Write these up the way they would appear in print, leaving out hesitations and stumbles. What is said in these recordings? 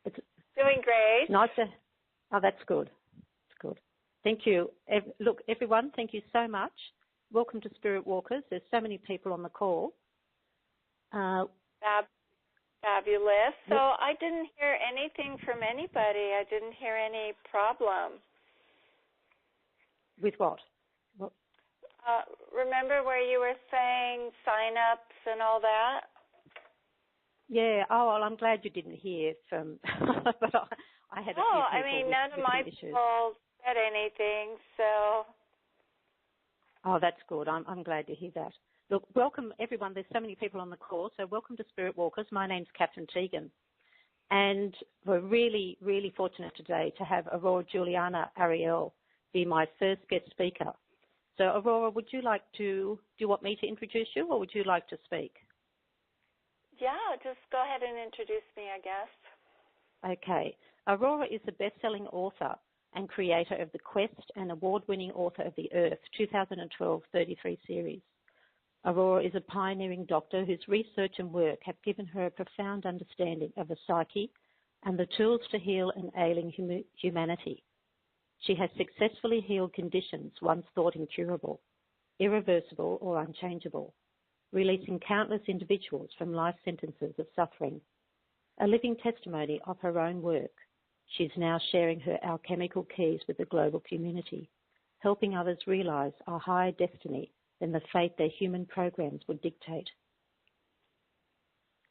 It's doing great. Nice to... Oh, that's good. That's good. Thank you. Look, everyone, thank you so much. Welcome to SpiritWalkers. There's so many people on the call. Fabulous. So I didn't hear anything from anybody. I didn't hear any problem. With what? Remember where you were saying sign-ups and all that? Yeah. Oh, well, I'm glad you didn't hear from... but I had a few people none of my people said anything, so... Oh, that's good. I'm glad to hear that. Look, welcome, everyone. There's so many people on the call, so welcome to SpiritWalkers. My name's Cathrine Tygon, and we're really, really fortunate today to have Aurora Juliana Ariel be my first guest speaker. So, Aurora, do you want me to introduce you, or would you like to speak? Yeah, just go ahead and introduce me, I guess. Okay. Aurora is the best-selling author and creator of the Quest and award-winning author of the Earth 2012 33 series. Aurora is a pioneering doctor whose research and work have given her a profound understanding of the psyche and the tools to heal an ailing humanity. She has successfully healed conditions once thought incurable, irreversible or unchangeable, releasing countless individuals from life sentences of suffering. A living testimony of her own work, she is now sharing her alchemical keys with the global community, helping others realize a higher destiny than the fate their human programs would dictate.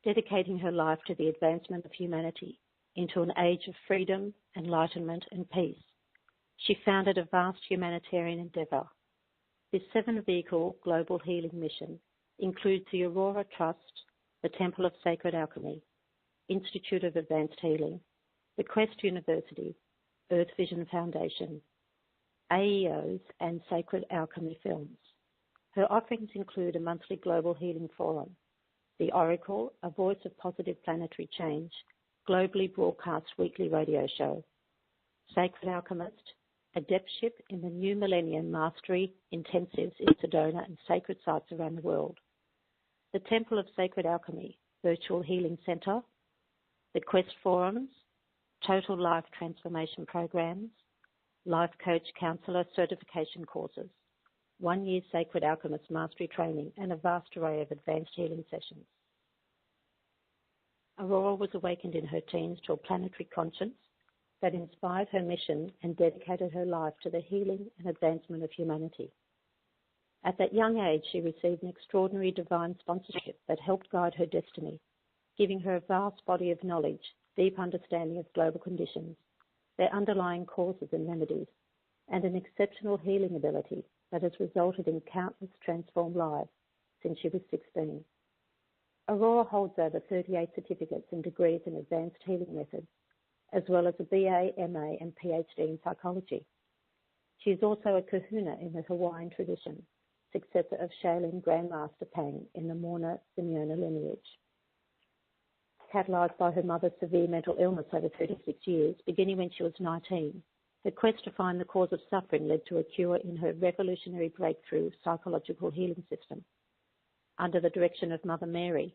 Dedicating her life to the advancement of humanity into an age of freedom, enlightenment and peace, she founded a vast humanitarian endeavour. This 7-vehicle global healing mission includes the Aurora Trust, the Temple of Sacred Alchemy, Institute of Advanced Healing, the Quest University, Earth Vision Foundation, AEOs and Sacred Alchemy Films. Her offerings include a monthly global healing forum, the Oracle, a voice of positive planetary change, globally broadcast weekly radio show, Sacred Alchemist, adeptship in the New Millennium Mastery Intensives in Sedona and sacred sites around the world, the Temple of Sacred Alchemy, Virtual Healing Centre, the Quest Forums, Total Life Transformation Programs, Life Coach Counsellor Certification Courses, 1-year Sacred Alchemist Mastery Training, and a vast array of advanced healing sessions. Aurora was awakened in her teens to a planetary conscience that inspired her mission and dedicated her life to the healing and advancement of humanity. At that young age, she received an extraordinary divine sponsorship that helped guide her destiny, giving her a vast body of knowledge, deep understanding of global conditions, their underlying causes and remedies, and an exceptional healing ability that has resulted in countless transformed lives since she was 16. Aurora holds over 38 certificates and degrees in advanced healing methods, as well as a BA, MA and PhD in psychology. She is also a kahuna in the Hawaiian tradition, successor of Shaolin Grandmaster Pang in the Morna Simeona lineage. Catalysed by her mother's severe mental illness over 36 years, beginning when she was 19, her quest to find the cause of suffering led to a cure in her revolutionary breakthrough psychological healing system. Under the direction of Mother Mary,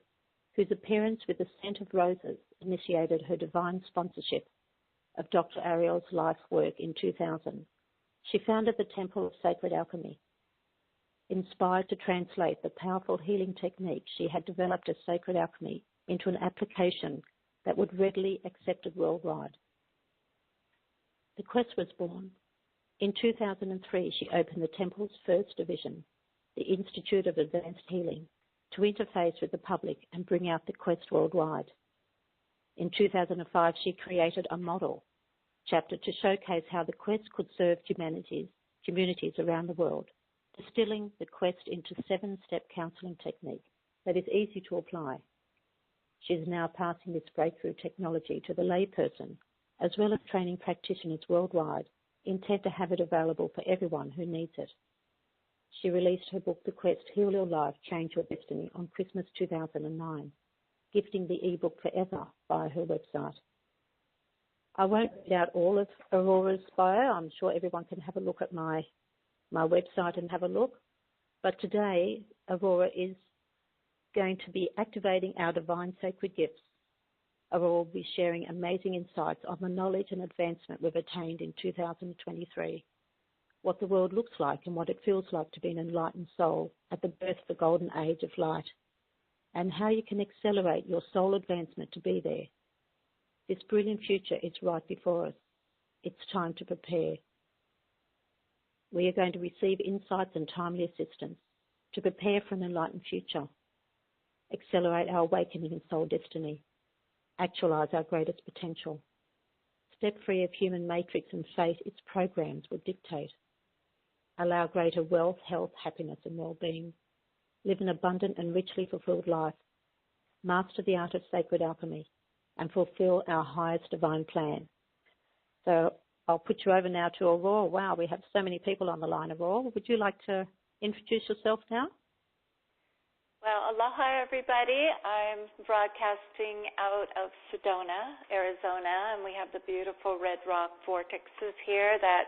whose appearance with the scent of roses initiated her divine sponsorship of Dr. Ariel's life work in 2000, she founded the Temple of Sacred Alchemy. Inspired to translate the powerful healing techniques she had developed as Sacred Alchemy into an application that would readily accepted worldwide. The quest was born. In 2003, she opened the Temple's first division, the Institute of Advanced Healing, to interface with the public and bring out the quest worldwide. In 2005, she created a model chapter to showcase how the quest could serve communities around the world, distilling the quest into 7-step counselling technique that is easy to apply. She is now passing this breakthrough technology to the layperson, as well as training practitioners worldwide, intent to have it available for everyone who needs it. She released her book, The Quest, Heal Your Life, Change Your Destiny, on Christmas 2009, gifting the e-book forever via her website. I won't read out all of Aurora's bio. I'm sure everyone can have a look at my website and have a look. But today, Aurora is going to be activating our divine sacred gifts. Aurora will be sharing amazing insights on the knowledge and advancement we've attained in 2023, what the world looks like and what it feels like to be an enlightened soul at the birth of the golden age of light, and how you can accelerate your soul advancement to be there. This brilliant future is right before us. It's time to prepare. We are going to receive insights and timely assistance to prepare for an enlightened future, accelerate our awakening and soul destiny, actualize our greatest potential, step free of human matrix and fate its programs would dictate, allow greater wealth, health, happiness and well-being, live an abundant and richly fulfilled life, master the art of sacred alchemy, and fulfill our highest divine plan. So I'll put you over now to Aurora. Wow, we have so many people on the line, Aurora. Would you like to introduce yourself now? Well, aloha, everybody. I'm broadcasting out of Sedona, Arizona, and we have the beautiful red rock vortexes here that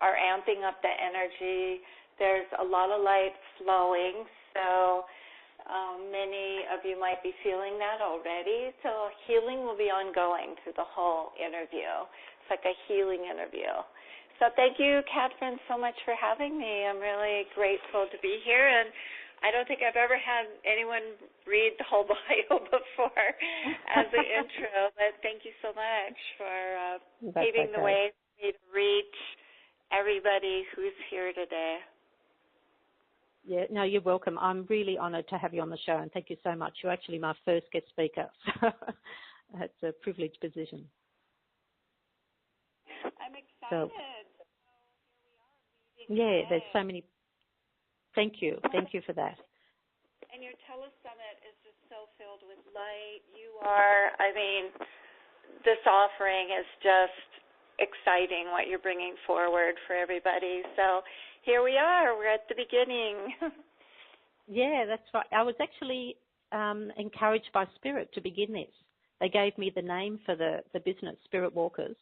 are amping up the energy. There's a lot of light flowing, so many of you might be feeling that already. So healing will be ongoing through the whole interview. It's like a healing interview. So thank you, Cathrine, so much for having me. I'm really grateful to be here, and I don't think I've ever had anyone read the whole bio before as an intro, but thank you so much for paving the way for me to reach everybody who's here today. Yeah, no, you're welcome. I'm really honoured to have you on the show, and thank you so much. You're actually my first guest speaker, so it's a privileged position. I'm excited. Yeah, there's so many. Thank you for that. And your telesummit is just so filled with light. You are, this offering is just exciting what you're bringing forward for everybody. So here we are. We're at the beginning. Yeah, that's right. I was actually encouraged by Spirit to begin this. They gave me the name for the business, SpiritWalkers,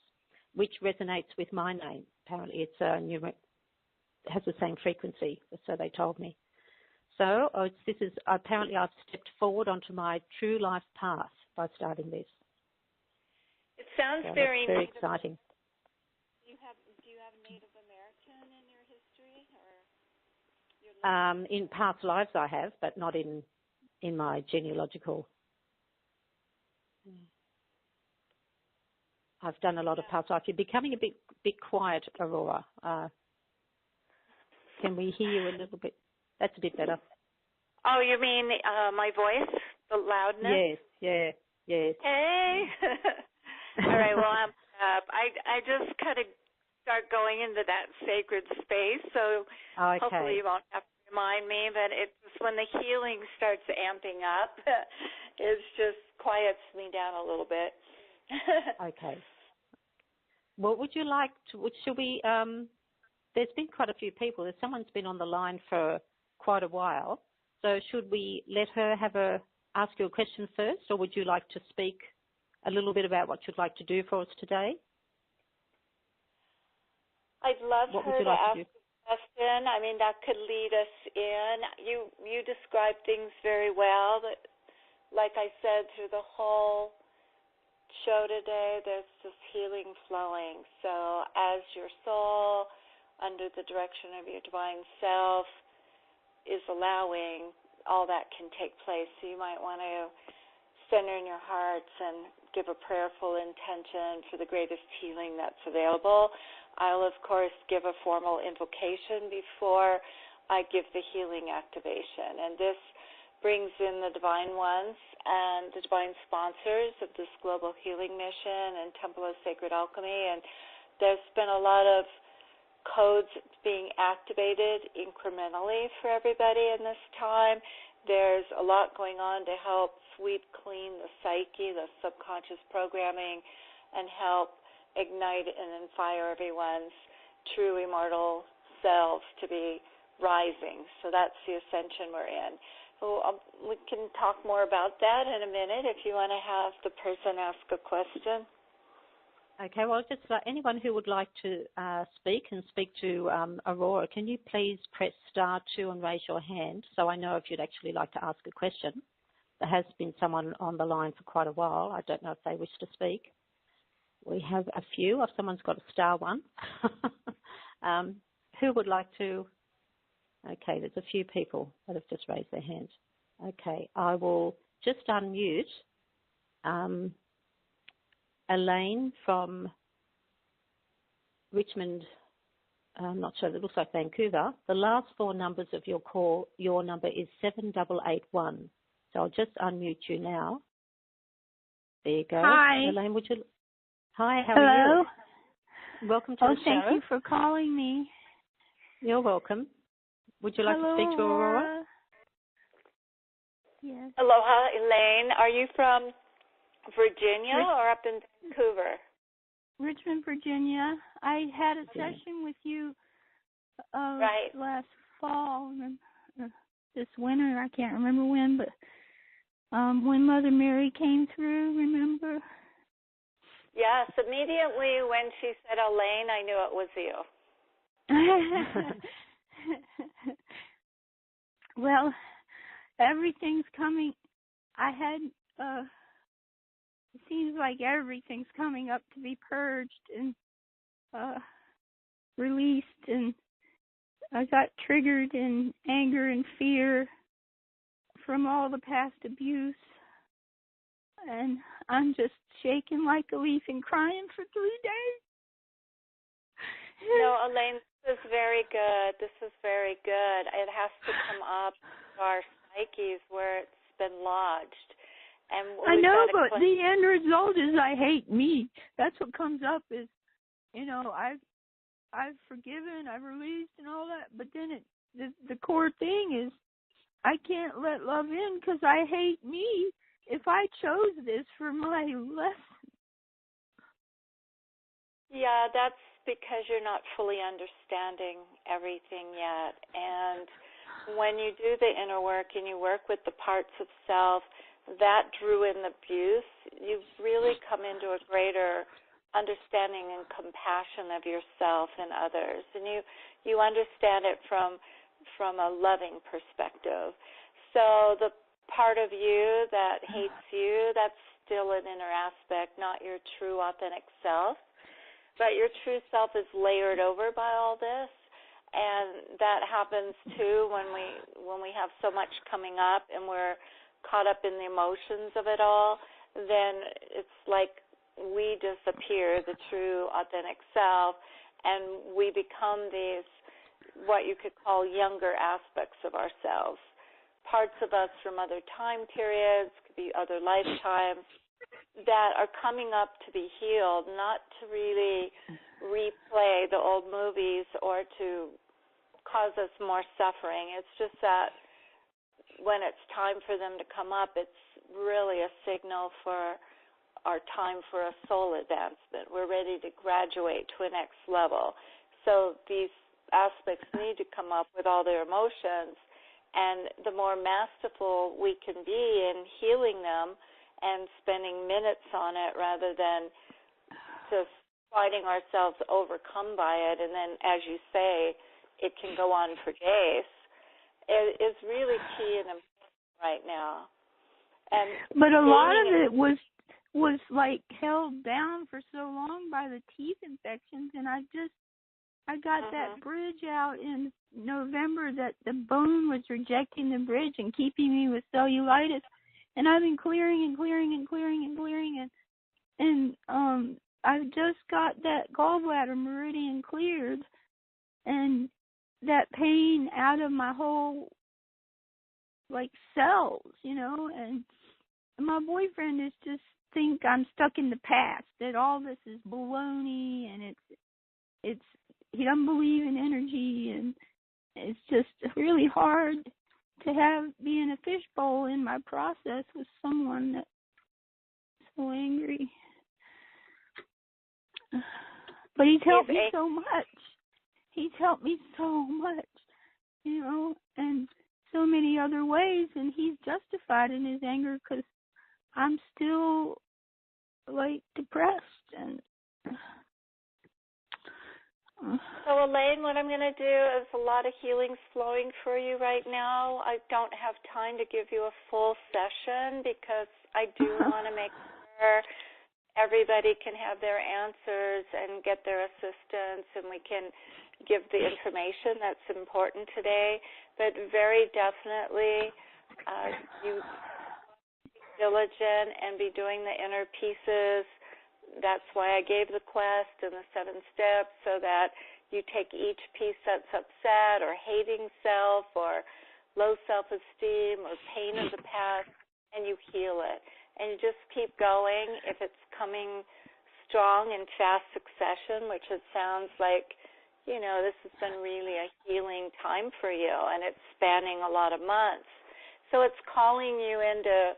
which resonates with my name. Apparently it's has the same frequency, so they told me. So apparently I've stepped forward onto my true life path by starting this. It sounds so very exciting. Do you have Native American in your history, or in past lives I have, but not in my genealogical. I've done a lot of past life. You're becoming a bit quiet, Aurora. Can we hear you a little bit? That's a bit better. Oh, you mean my voice, the loudness? Yes. Hey. All right. Well, I just kind of start going into that sacred space, so hopefully you won't have to remind me. But it's just when the healing starts amping up, it just quiets me down a little bit. Okay. Well, would you like to? Should we? There's been quite a few people. Someone's been on the line for quite a while. So should we let her ask you a question first, or would you like to speak a little bit about what you'd like to do for us today? I'd love her to ask a question. That could lead us in. You described things very well. That, like I said, through the whole show today, there's this healing flowing. So as your soul, under the direction of your divine self, is allowing, all that can take place. So you might want to center in your hearts and give a prayerful intention for the greatest healing that's available. I'll, of course, give a formal invocation before I give the healing activation. And this brings in the divine ones and the divine sponsors of this global healing mission and Temple of Sacred Alchemy. And there's been a lot of codes being activated incrementally for everybody in this time. There's a lot going on to help sweep clean the psyche, the subconscious programming, and help ignite and inspire everyone's true immortal selves to be rising. So that's the ascension we're in. So we can talk more about that in a minute if you want to have the person ask a question. Okay, well, just anyone who would like to speak to Aurora, can you please press *2 and raise your hand so I know if you'd actually like to ask a question. there has been someone on the line for quite a while. I don't know if they wish to speak. We have a few. If someone's got a star one. Who would like to? Okay, there's a few people that have just raised their hands. Okay, I will just unmute Elaine from Richmond. I'm not sure, it looks like Vancouver. The last four numbers of your call, your number is 7881. So I'll just unmute you now. There you go. Hi. Elaine, would you? Hi, how Hello. are you? Welcome to the show. Thank you for calling me. You're welcome. Would you like Hello, to speak to Aurora? Yes. Aloha, Elaine. Are you from Virginia or up in Vancouver? Richmond, Virginia. I had a session with you last fall, this winter. I can't remember when, but when Mother Mary came through, remember? Yes, immediately when she said Elaine, I knew it was you. Well, everything's coming. It seems like everything's coming up to be purged and released, and I got triggered in anger and fear from all the past abuse, and I'm just shaking like a leaf and crying for 3 days. No, Elaine, this is very good. This is very good. It has to come up to our psyches where it's been lodged. And I know, but the end result is I hate me. That's what comes up is, I've forgiven, I've released and all that, but then the core thing is I can't let love in because I hate me if I chose this for my lesson. Yeah, that's because you're not fully understanding everything yet. And when you do the inner work and you work with the parts of self that drew in the abuse, you really come into a greater understanding and compassion of yourself and others. And you understand it from a loving perspective. So the part of you that hates you, that's still an inner aspect, not your true authentic self. But your true self is layered over by all this, and that happens too when we have so much coming up and we're caught up in the emotions of it all. Then it's like we disappear, the true authentic self, and we become these what you could call younger aspects of ourselves, parts of us from other time periods, could be other lifetimes, that are coming up to be healed, not to really replay the old movies or to cause us more suffering. It's just that when it's time for them to come up, it's really a signal for our time for a soul advancement. We're ready to graduate to a next level. So these aspects need to come up with all their emotions, and the more masterful we can be in healing them and spending minutes on it rather than just fighting ourselves overcome by it, and then, as you say, it can go on for days. It is really key and important right now. But a lot of it was like held down for so long by the teeth infections, and I got that bridge out in November that the bone was rejecting the bridge and keeping me with cellulitis. And I've been clearing and I've just got that gallbladder meridian cleared and that pain out of my whole cells, and my boyfriend is just think I'm stuck in the past, that all this is baloney, and he doesn't believe in energy, and it's just really hard to be in a fishbowl in my process with someone that's so angry. But he's helped me so much. He's helped me so much, and so many other ways, and he's justified in his anger because I'm still, depressed. And so, So, Elaine, what I'm going to do is a lot of healing's flowing for you right now. I don't have time to give you a full session because I do want to make sure everybody can have their answers and get their assistance, and we can give the information that's important today. But very definitely, you be diligent and be doing the inner pieces. That's why I gave the quest and the 7 steps, so that you take each piece that's upset or hating self or low self-esteem or pain of the past, and you heal it. And you just keep going. If it's coming strong in fast succession, which it sounds like, this has been really a healing time for you, and it's spanning a lot of months. So it's calling you into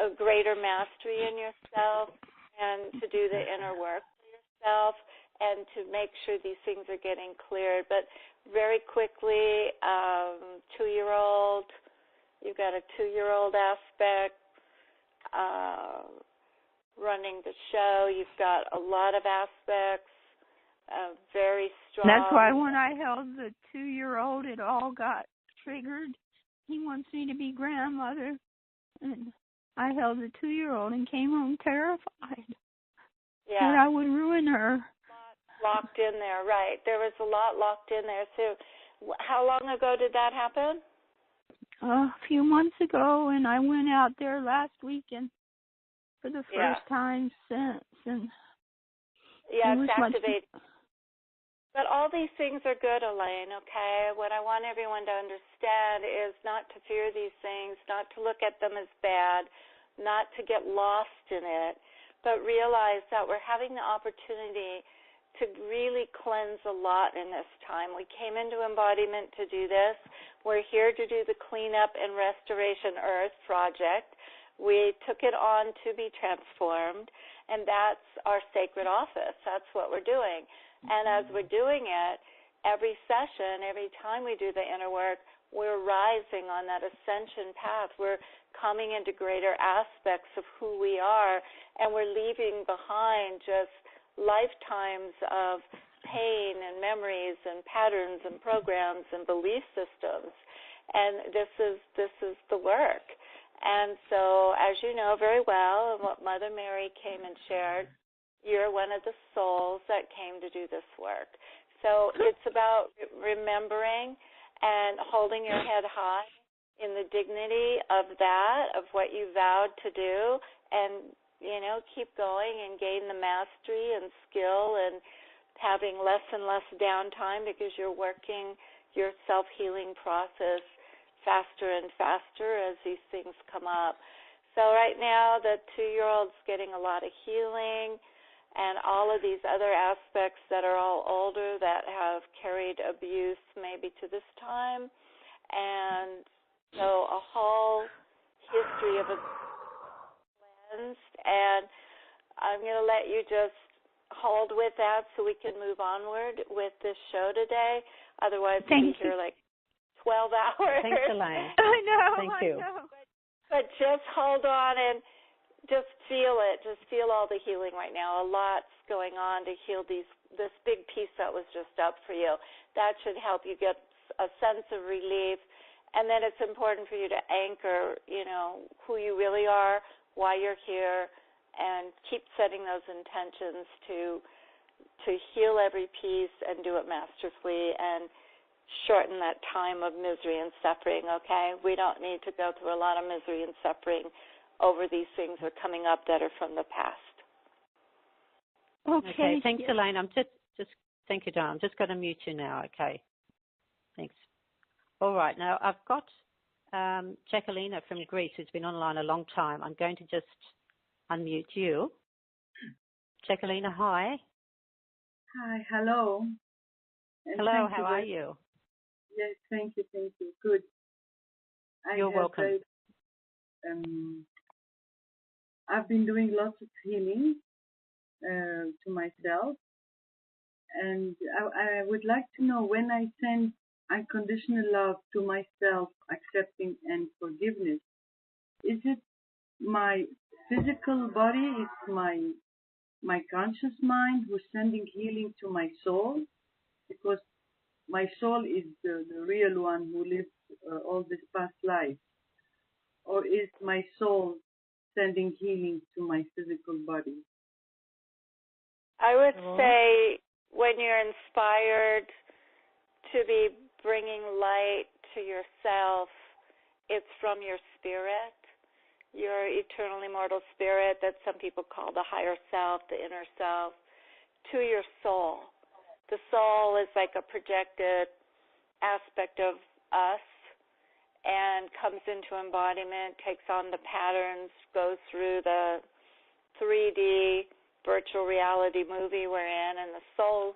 a greater mastery in yourself and to do the inner work for yourself and to make sure these things are getting cleared. But very quickly, 2-year-old, you've got a 2-year-old aspect running the show. You've got a lot of aspects, very strong. That's why when I held the 2-year-old, it all got triggered. He wants me to be grandmother, and I held the 2-year-old and came home terrified that I would ruin her. Locked in there, right. There was a lot locked in there. So how long ago did that happen? A few months ago, and I went out there last weekend for the first time since. And it's activated. But all these things are good, Elaine, okay? What I want everyone to understand is not to fear these things, not to look at them as bad, not to get lost in it, but realize that we're having the opportunity to really cleanse a lot in this time. We came into embodiment to do this. We're here to do the Cleanup and Restoration Earth project. We took it on to be transformed, and that's our sacred office. That's what we're doing. And as we're doing it, every session, every time we do the inner work, we're rising on that ascension path. We're coming into greater aspects of who we are, and we're leaving behind just lifetimes of pain and memories and patterns and programs and belief systems. And this is the work. And so, as you know very well, and what Mother Mary came and shared, you're one of the souls that came to do this work. So it's about remembering and holding your head high in the dignity of that, of what you vowed to do, and keep going and gain the mastery and skill and having less and less downtime because you're working your self-healing process faster and faster as these things come up. So right now the 2-year-old's getting a lot of healing, and all of these other aspects that are all older that have carried abuse maybe to this time. And so a whole history of a cleansed, and I'm going to let you just hold with that so we can move onward with this show today. Otherwise, we'll be here like 12 hours. Thanks, Elaine. I know. Thank you. But just hold on and just feel it. Just feel all the healing right now. A lot's going on to heal this big piece that was just up for you. That should help you get a sense of relief. And then it's important for you to anchor, who you really are, why you're here, and keep setting those intentions to heal every piece and do it masterfully and shorten that time of misery and suffering, okay? We don't need to go through a lot of misery and suffering over these things that are coming up that are from the past. Okay, thanks, Elaine. I'm just thank you, Don. I'm just going to mute you now, okay? Thanks. All right, now I've got Jacqueline from Greece, who's been online a long time. I'm going to just unmute you. Jacqueline, hi. Hi, hello. Hello, how are you? Yes, thank you. Good. You're welcome. I've been doing lots of healing to myself, and I would like to know, when I send unconditional love to myself, accepting and forgiveness, is it my physical body, it's my conscious mind who's sending healing to my soul, because my soul is the real one who lived all this past life? Or is my soul sending healing to my physical body? I would say when you're inspired to be bringing light to yourself, it's from your spirit, your eternal immortal spirit that some people call the higher self, the inner self, to your soul. The soul is like a projected aspect of us and comes into embodiment, takes on the patterns, goes through the 3D virtual reality movie we're in, and the soul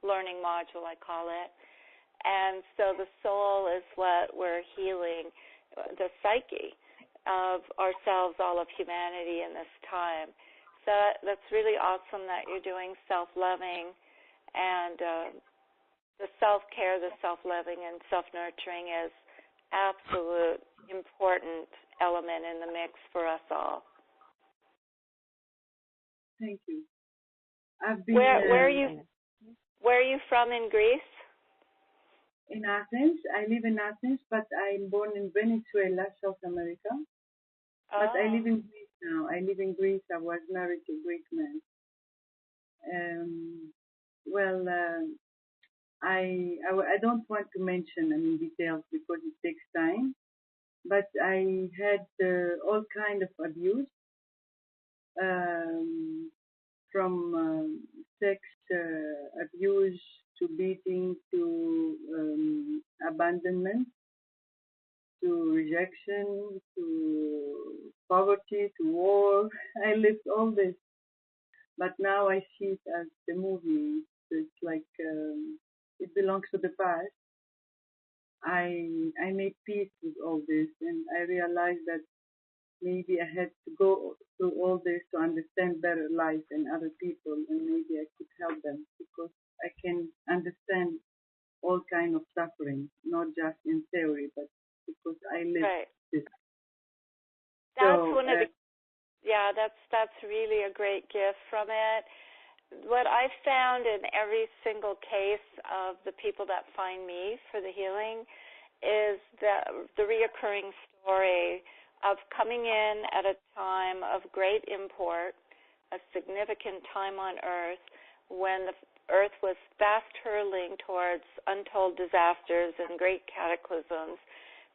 learning module, I call it. And so the soul is what we're healing, the psyche of ourselves, all of humanity in this time. So that's really awesome that you're doing self-loving, and the self-care, the self-loving, and self-nurturing is absolute important element in the mix for us all. Thank you. I've been. Where are you from in Greece? In Athens. I live in Athens, but I'm born in Venezuela, South America. But I live in Greece now. I live in Greece. I was married to a Greek man. I don't want to mention details because it takes time. But I had all kind of abuse, from sex abuse to beating to abandonment to rejection to poverty to war. I lived all this, but now I see it as the movie. It's like it belongs to the past. I made peace with all this, and I realized that maybe I had to go through all this to understand better life and other people, and maybe I could help them because I can understand all kind of suffering, not just in theory, but because I live this. That's one of the, that's really a great gift from it. What I've found in every single case of the people that find me for the healing is the reoccurring story of coming in at a time of great import, a significant time on Earth when the Earth was fast hurling towards untold disasters and great cataclysms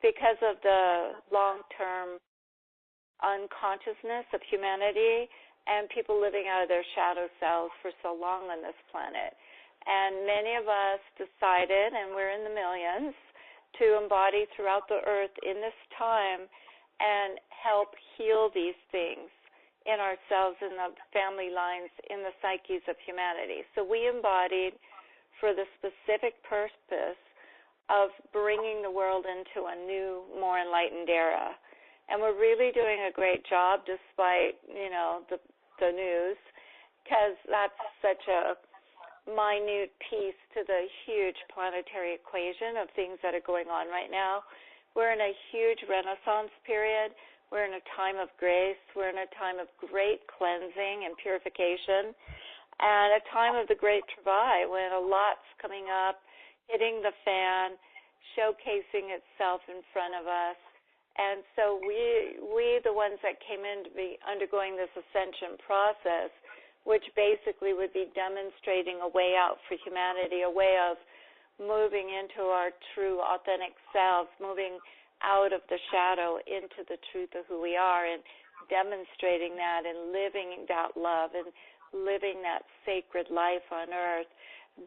because of the long-term unconsciousness of humanity and people living out of their shadow selves for so long on this planet. And many of us decided, and we're in the millions, to embody throughout the Earth in this time and help heal these things in ourselves, in the family lines, in the psyches of humanity. So we embodied for the specific purpose of bringing the world into a new, more enlightened era. And we're really doing a great job despite, the news, because that's such a minute piece to the huge planetary equation of things that are going on right now. We're in a huge renaissance period. We're in a time of grace. We're in a time of great cleansing and purification, and a time of the great travail when a lot's coming up, hitting the fan, showcasing itself in front of us. And so we the ones that came in to be undergoing this ascension process, which basically would be demonstrating a way out for humanity, a way of moving into our true authentic selves, moving out of the shadow into the truth of who we are, and demonstrating that and living that love and living that sacred life on Earth.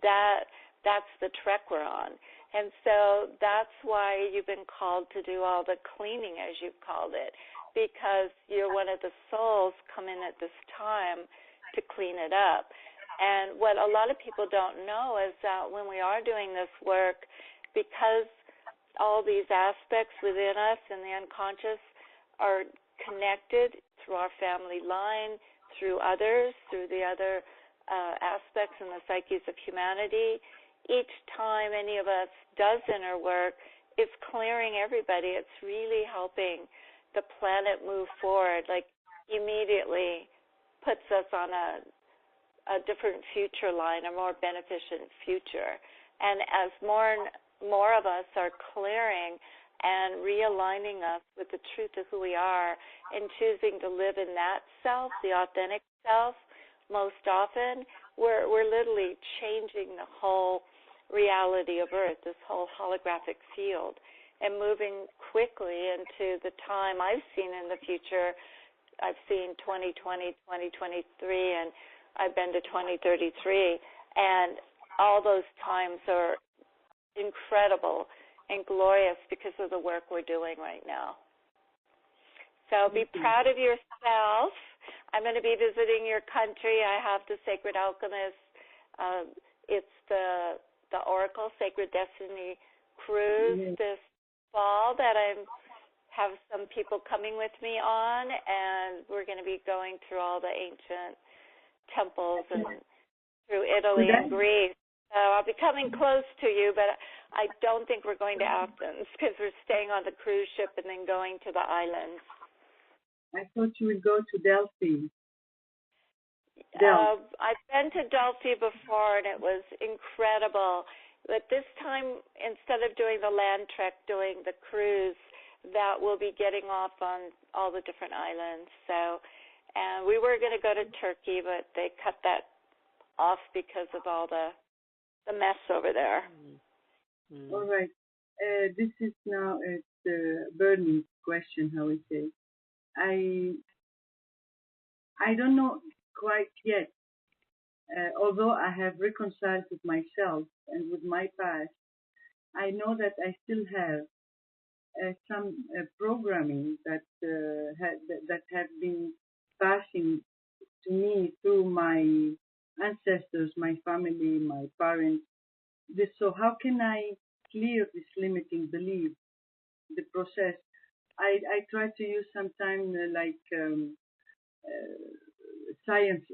That's the trek we're on. And so that's why you've been called to do all the cleaning, as you've called it, because you're one of the souls coming at this time to clean it up. And what a lot of people don't know is that when we are doing this work, because all these aspects within us and the unconscious are connected through our family line, through others, through the other aspects in the psyches of humanity, each time any of us does inner work, it's clearing everybody. It's really helping the planet move forward, like immediately puts us on a different future line, a more beneficent future. And as more and more of us are clearing and realigning us with the truth of who we are and choosing to live in that self, the authentic self, most often, we're literally changing the whole reality of Earth, this whole holographic field, and moving quickly into the time I've seen in the future. I've seen 2020, 2023, and I've been to 2033, and all those times are incredible and glorious because of the work we're doing right now. So be proud of yourself. I'm going to be visiting your country. I have the Sacred Alchemist. It's the Oracle Sacred Destiny cruise this fall that I have some people coming with me on, and we're going to be going through all the ancient temples and through Italy and Greece. So I'll be coming close to you, but I don't think we're going to Athens because we're staying on the cruise ship and then going to the islands. I thought you would go to Delphi. I've been to Delphi before, and it was incredible. But this time, instead of doing the land trek, doing the cruise, that we'll be getting off on all the different islands. So, and we were going to go to Turkey, but they cut that off because of all the mess over there. All right. This is now a burning question, how we say. I don't know quite yet, although I have reconciled with myself and with my past. I know that I still have some programming that have been passing to me through my ancestors, my family, my parents. So how can I clear this limiting belief? The process. I try to use sometimes scientist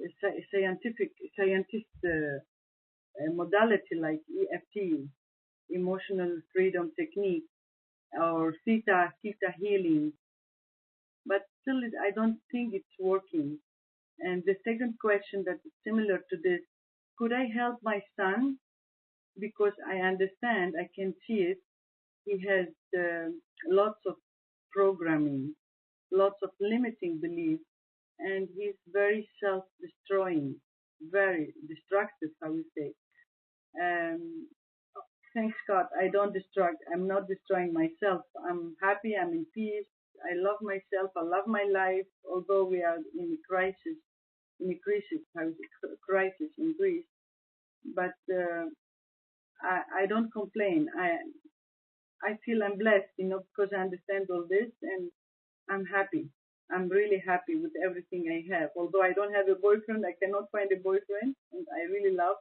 modality like EFT, emotional freedom technique, or theta healing, but still I don't think it's working. And the second question that is similar to this, could I help my son? Because I understand, I can see it. He has lots of programming, lots of limiting beliefs, and he's very self-destroying, very destructive, I would say. Thanks God, I don't destruct. I'm not destroying myself. I'm happy. I'm in peace. I love myself. I love my life. Although we are in a crisis in Greece, but I don't complain. I feel I'm blessed, because I understand all this, and I'm happy. I'm really happy with everything I have. Although I don't have a boyfriend, I cannot find a boyfriend, and I really love.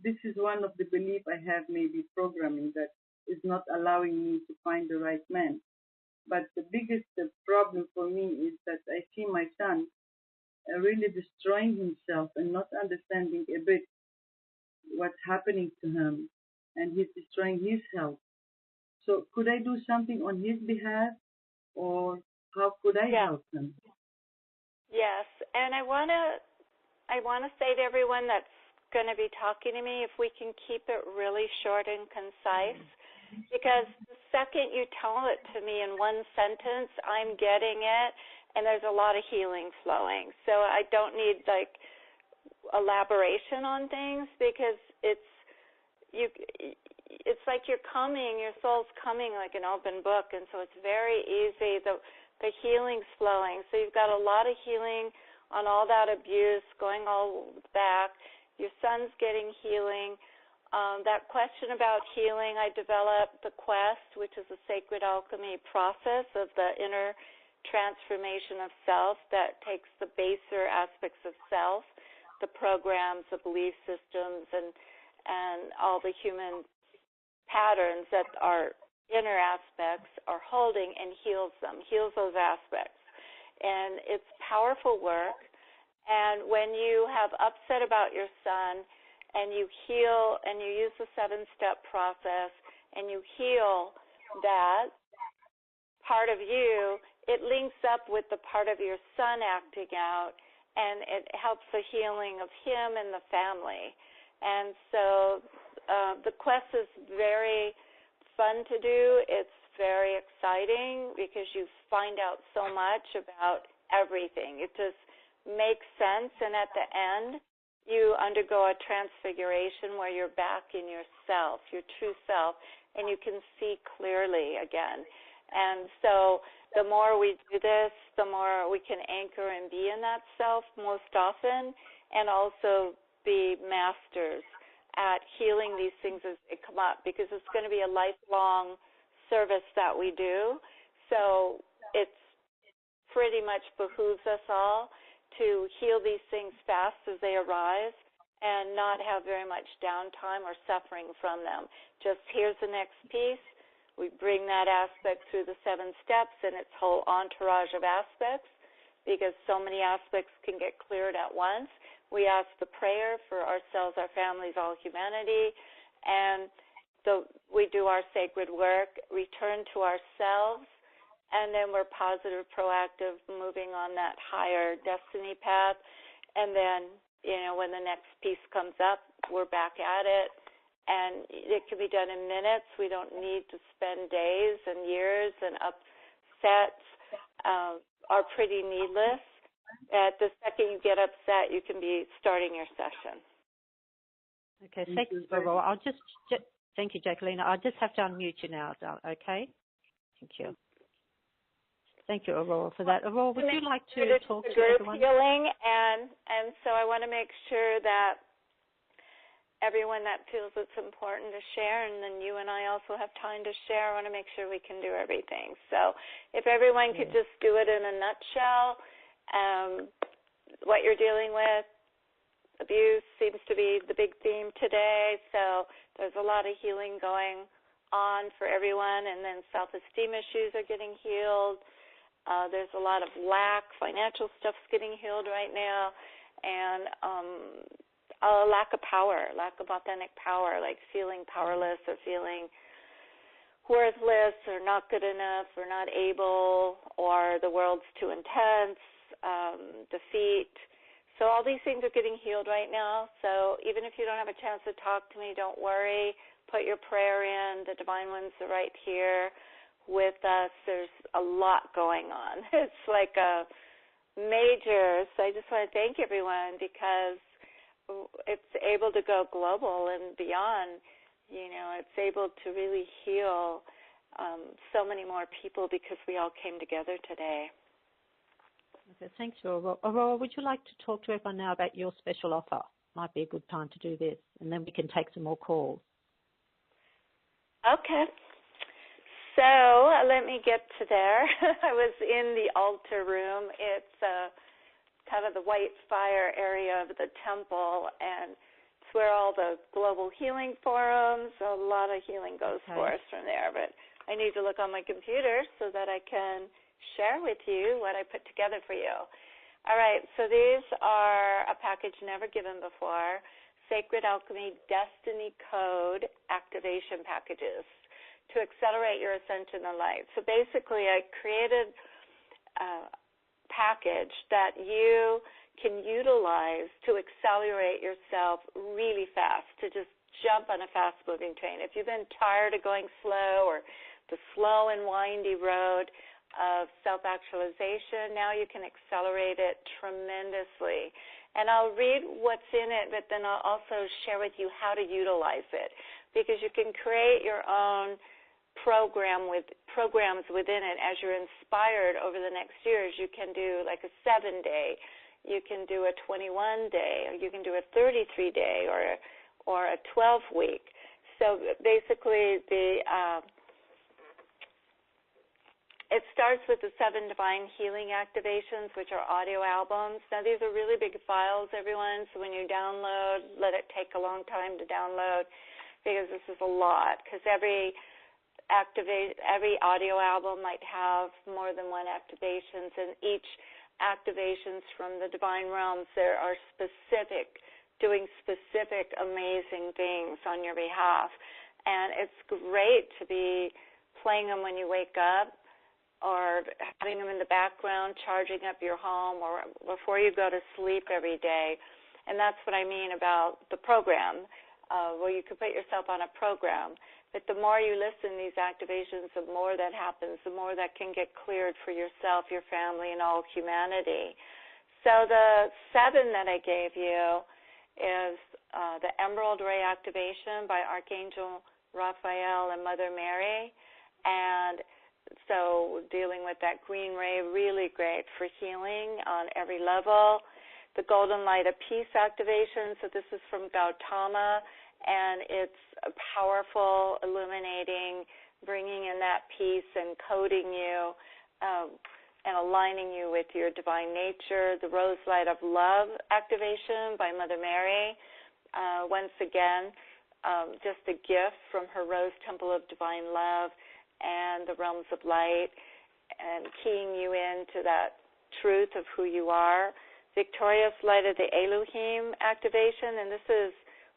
This is one of the beliefs I have, maybe programming, that is not allowing me to find the right man. But the biggest problem for me is that I see my son really destroying himself and not understanding a bit what's happening to him, and he's destroying his health. So could I do something on his behalf, or how could I help him? Yes, and I want to say to everyone that's going to be talking to me, if we can keep it really short and concise, because the second you tell it to me in one sentence, I'm getting it, and there's a lot of healing flowing. So I don't need elaboration on things, because it's like you're coming, your soul's coming like an open book, and so it's very easy. The healing's flowing. So you've got a lot of healing on all that abuse going all back. Your son's getting healing. That question about healing, I developed the Quest, which is a sacred alchemy process of the inner transformation of self that takes the baser aspects of self, the programs, the belief systems, and all the human patterns that our inner aspects are holding, and heals those aspects. And it's powerful work. And when you have upset about your son, and you heal, and you use the 7-step process, and you heal that part of you, it links up with the part of your son acting out, and it helps the healing of him and the family. And so the quest is very fun to do. It's very exciting because you find out so much about everything. It just makes sense, and at the end, you undergo a transfiguration where you're back in yourself, your true self, and you can see clearly again. And so the more we do this, the more we can anchor and be in that self most often, and also be masters at healing these things as they come up, because it's going to be a lifelong service that we do. So it's pretty much behooves us all to heal these things fast as they arise and not have very much downtime or suffering from them. Just here's the next piece. We bring that aspect through the 7 steps and its whole entourage of aspects, because so many aspects can get cleared at once. We ask the prayer for ourselves, our families, all humanity, and we do our sacred work, return to ourselves, and then we're positive, proactive, moving on that higher destiny path. And then, when the next piece comes up, we're back at it. And it can be done in minutes. We don't need to spend days and years, and upsets are pretty needless. At the second you get upset, you can be starting your session. Okay, thank you, Aurora. Thank you, Jacqueline. I'll just have to unmute you now, okay? Thank you. Thank you, Aurora, for that. Aurora, would you like to talk to everyone? Healing, and so I want to make sure that everyone that feels it's important to share, and then you and I also have time to share. I want to make sure we can do everything. So if everyone could just do it in a nutshell, what you're dealing with. Abuse seems to be the big theme today, so there's a lot of healing going on for everyone, and then self-esteem issues are getting healed. There's a lot of lack, financial stuff's getting healed right now, and a lack of power, lack of authentic power, like feeling powerless or feeling worthless or not good enough or not able, or the world's too intense, defeat. So all these things are getting healed right now. So even if you don't have a chance to talk to me, don't worry. Put your prayer in. The Divine Ones are right here with us. There's a lot going on. It's like a major. So I just want to thank everyone, because it's able to go global and beyond. It's able to really heal so many more people because we all came together today. Okay, thanks, Aurora. Aurora, would you like to talk to everyone now about your special offer? Might be a good time to do this, and then we can take some more calls. Okay. So let me get to there. I was in the altar room. It's kind of the white fire area of the temple, and it's where all the global healing forums, a lot of healing goes for us from there. But I need to look on my computer so that I can share with you what I put together for you. All right, so these are a package never given before, Sacred Alchemy Destiny Code Activation Packages to accelerate your ascension in light. So basically I created a package that you can utilize to accelerate yourself really fast, to just jump on a fast-moving train. If you've been tired of going slow, or the slow and windy road of self-actualization, now you can accelerate it tremendously. And I'll read what's in it, but then I'll also share with you how to utilize it, because you can create your own programs within it as you're inspired over the next years. You can do like a 7-day, you can do a 21-day, or you can do a 33-day, or a 12-week. So basically it starts with the 7 divine healing activations, which are audio albums. Now, these are really big files, everyone, so when you download, let it take a long time to download, because this is a lot, because every audio album might have more than one activations, and each activations from the divine realms, there are doing specific amazing things on your behalf. And it's great to be playing them when you wake up, or having them in the background, charging up your home, or before you go to sleep every day. And that's what I mean about the program. where you can put yourself on a program. But the more you listen to these activations, the more that happens, the more that can get cleared for yourself, your family, and all humanity. So the 7 that I gave you is the Emerald Ray activation by Archangel Raphael and Mother Mary. And so dealing with that green ray, really great for healing on every level. The Golden Light of Peace activation, so this is from Gautama, and it's powerful, illuminating, bringing in that peace and coding you and aligning you with your divine nature. The Rose Light of Love activation by Mother Mary. Once again, just a gift from her Rose Temple of Divine Love and the realms of light, and keying you into that truth of who you are. Victorious Light of the Elohim activation, and this is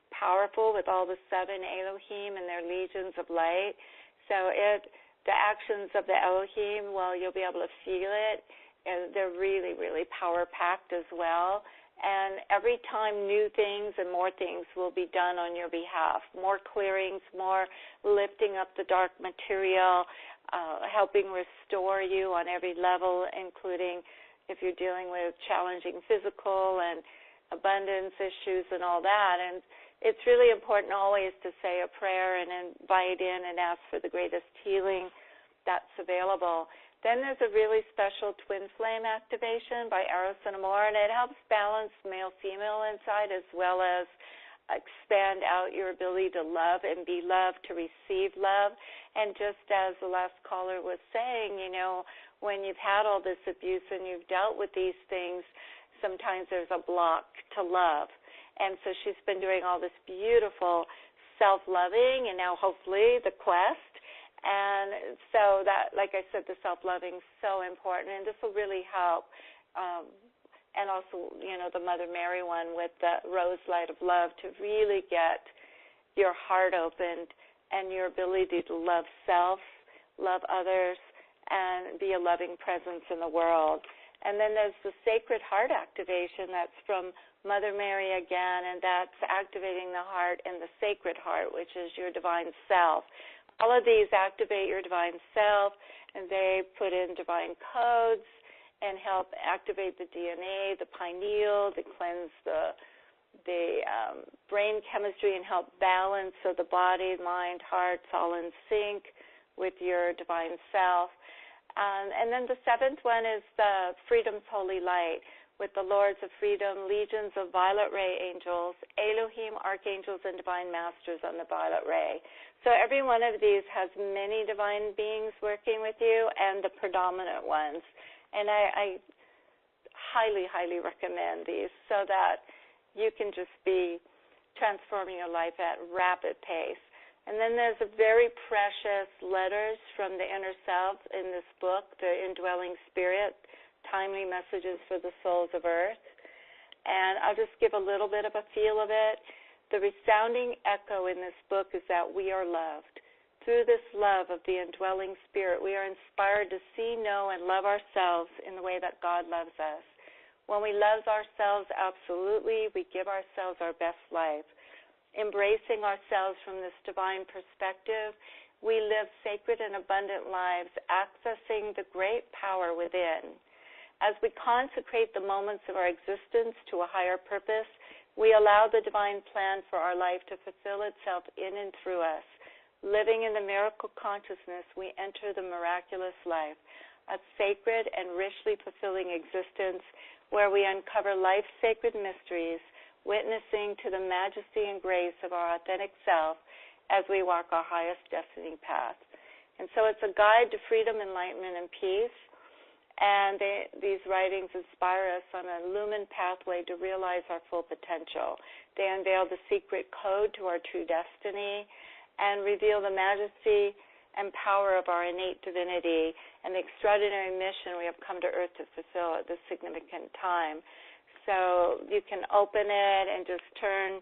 powerful with all the 7 Elohim and their legions of light. So the actions of the Elohim, well, you'll be able to feel it. And they're really, really power-packed as well. And every time new things and more things will be done on your behalf. More clearings, more lifting up the dark material, helping restore you on every level, including if you're dealing with challenging physical and abundance issues and all that. And it's really important always to say a prayer and invite in and ask for the greatest healing that's available. Then there's a really special twin flame activation by Eros and Amor, and it helps balance male-female inside as well as expand out your ability to love and be loved, to receive love. And just as the last caller was saying, you know, when you've had all this abuse and you've dealt with these things, sometimes there's a block to love. And so she's been doing all this beautiful self-loving and now hopefully the quest. And so that, like I said, the self-loving is so important, and this will really help. And also, you know, the Mother Mary one with the Rose Light of Love to really get your heart opened and your ability to love self, love others, and be a loving presence in the world. And then there's the Sacred Heart activation that's from Mother Mary again, and that's activating the heart and the Sacred Heart, which is your divine self. All of these activate your divine self, and they put in divine codes and help activate the DNA, the pineal, to cleanse the brain chemistry and help balance so the body, mind, heart's all in sync with your divine self. And then the 7th one is the Freedom's Holy Light with the Lords of Freedom, legions of violet ray angels, Elohim, archangels, and divine masters on the violet ray. So every one of these has many divine beings working with you and the predominant ones. And I highly, highly recommend these so that you can just be transforming your life at rapid pace. And then there's a very precious letters from the inner self in this book, The Indwelling Spirit, Timely Messages for the Souls of Earth. And I'll just give a little bit of a feel of it. The resounding echo in this book is that we are loved. Through this love of the indwelling spirit, we are inspired to see, know, and love ourselves in the way that God loves us. When we love ourselves absolutely, we give ourselves our best life. Embracing ourselves from this divine perspective, we live sacred and abundant lives, accessing the great power within. As we consecrate the moments of our existence to a higher purpose, we allow the divine plan for our life to fulfill itself in and through us. Living in the miracle consciousness, we enter the miraculous life, a sacred and richly fulfilling existence where we uncover life's sacred mysteries, witnessing to the majesty and grace of our authentic self as we walk our highest destiny path. And so it's a guide to freedom, enlightenment, and peace. And these writings inspire us on a lumen pathway to realize our full potential. They unveil the secret code to our true destiny and reveal the majesty and power of our innate divinity and the extraordinary mission we have come to earth to fulfill at this significant time. So you can open it and just turn,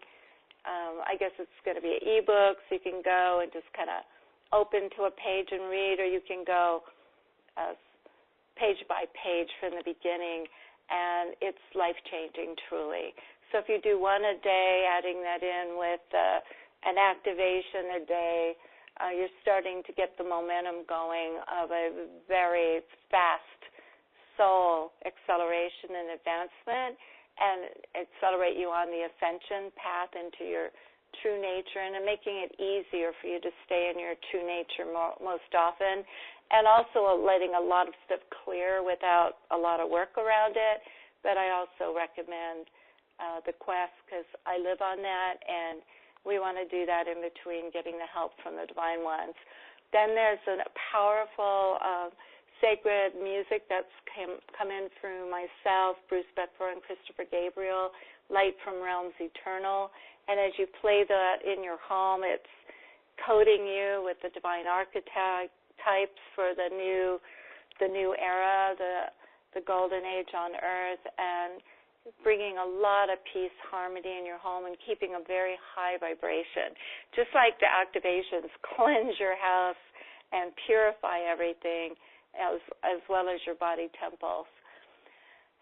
I guess it's going to be an e-book, so you can go and just kind of open to a page and read, or you can go page by page from the beginning, and it's life-changing truly. So if you do one a day, adding that in with an activation a day, you're starting to get the momentum going of a very fast soul acceleration and advancement, and accelerate you on the ascension path into your true nature, and making it easier for you to stay in your true nature most often, and also letting a lot of stuff clear without a lot of work around it. But I also recommend the quest, because I live on that, and we want to do that in between getting the help from the Divine Ones. Then there's a powerful sacred music that's come in through myself, Bruce Beckford, and Christopher Gabriel, Light from Realms Eternal. And as you play that in your home, it's coding you with the divine archetypes for the new era, the golden age on earth, and bringing a lot of peace, harmony in your home, and keeping a very high vibration. Just like the activations cleanse your house and purify everything, as well as your body temples.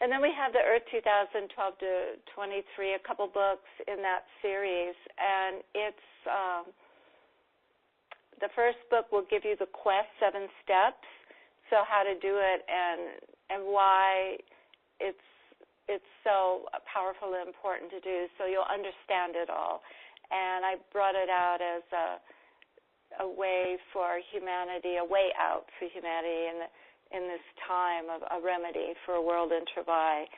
And then we have the Earth 2012 to 23, a couple books in that series, and it's the first book will give you the quest 7 steps, so how to do it and why it's so powerful and important to do, so you'll understand it all. And I brought it out as a way for humanity, a way out for humanity in this time, of a remedy for a world in travail.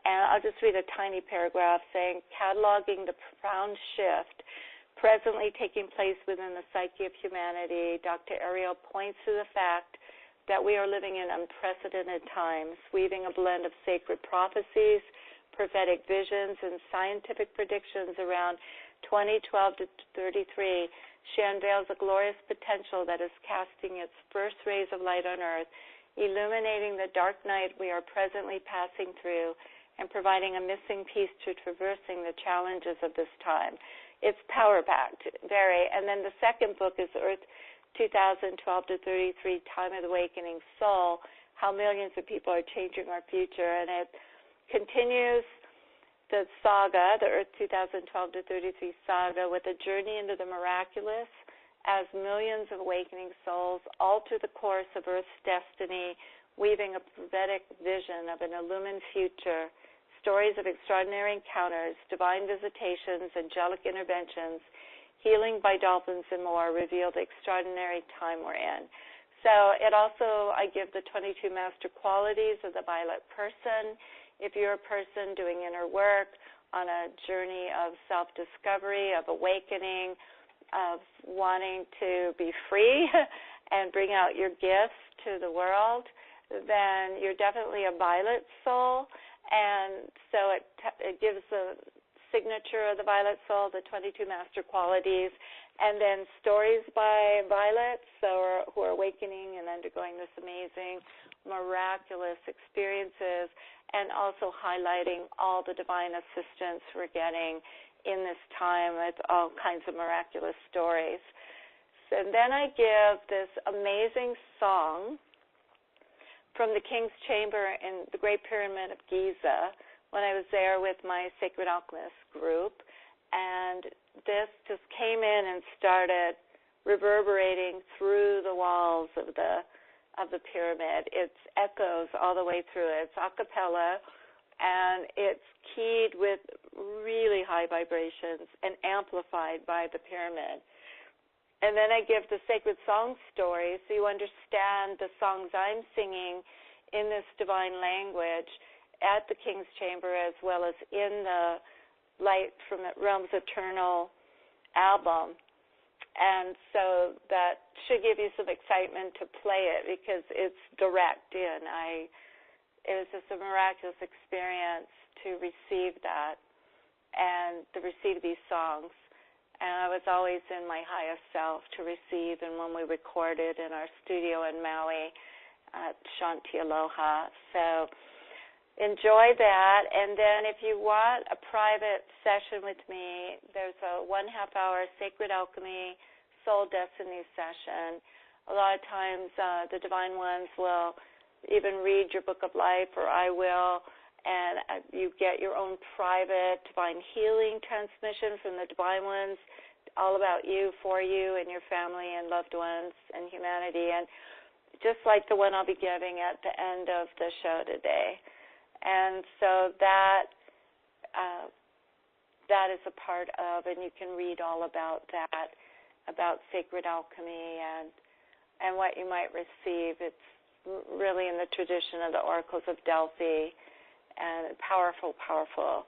And I'll just read a tiny paragraph saying, cataloging the profound shift presently taking place within the psyche of humanity, Dr. Ariel points to the fact that we are living in unprecedented times, weaving a blend of sacred prophecies, prophetic visions, and scientific predictions around 2012 to 33. She unveils a glorious potential that is casting its first rays of light on earth, illuminating the dark night we are presently passing through, and providing a missing piece to traversing the challenges of this time. It's power-packed, very. And then the second book is Earth 2012 to 33, Time of the Awakening Soul, How Millions of People Are Changing Our Future. And it continues the saga, the Earth 2012 to 33 saga, with a journey into the miraculous as millions of awakening souls alter the course of Earth's destiny, weaving a prophetic vision of an illumined future, stories of extraordinary encounters, divine visitations, angelic interventions, healing by dolphins, and more reveal the extraordinary time we're in. So it also, I give the 22 master qualities of the violet person. If you're a person doing inner work, on a journey of self-discovery, of awakening, of wanting to be free and bring out your gifts to the world, then you're definitely a violet soul. And so it gives the signature of the violet soul, the 22 master qualities, and then stories by violets who are awakening and undergoing this amazing, miraculous experiences, and also highlighting all the divine assistance we're getting in this time with all kinds of miraculous stories. So then I give this amazing song from the King's Chamber in the Great Pyramid of Giza when I was there with my Sacred Alchemist group, and this just came in and started reverberating through the walls of the pyramid. It's echoes all the way through it. It's a cappella, and it's keyed with really high vibrations and amplified by the pyramid. And then I give the sacred song story so you understand the songs I'm singing in this divine language at the King's Chamber, as well as in the Light from Realms Eternal album. And so that should give you some excitement to play it because it's direct in. It was just a miraculous experience to receive that and to receive these songs. And I was always in my highest self to receive, and when we recorded in our studio in Maui at Shanti Aloha. So enjoy that. And then if you want a private session with me, there's a 1.5-hour Sacred Alchemy Soul Destiny session. A lot of times the Divine Ones will even read your Book of Life, or I will, and you get your own private divine healing transmission from the divine ones, all about you, for you, and your family and loved ones and humanity, and just like the one I'll be giving at the end of the show today. And so that is a part of, and you can read all about that, about sacred alchemy and what you might receive. It's really in the tradition of the oracles of Delphi, and powerful, powerful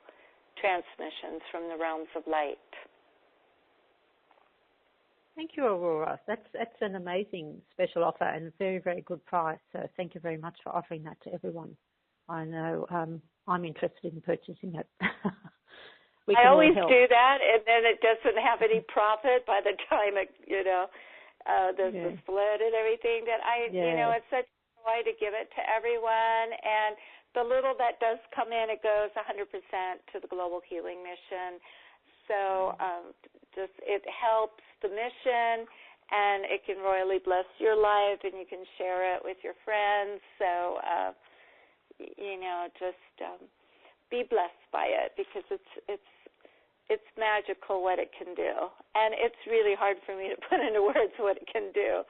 transmissions from the realms of light. Thank you, Aurora. That's an amazing special offer and a very, very good price. So thank you very much for offering that to everyone. I know I'm interested in purchasing it. I always do that, and then it doesn't have any profit by the time it, there's the split and everything. That it's such a joy to give it to everyone, and the little that does come in, it goes 100% to the Global Healing Mission. So it helps the mission, and it can royally bless your life, and you can share it with your friends. So, be blessed by it, because it's magical what it can do. And it's really hard for me to put into words what it can do.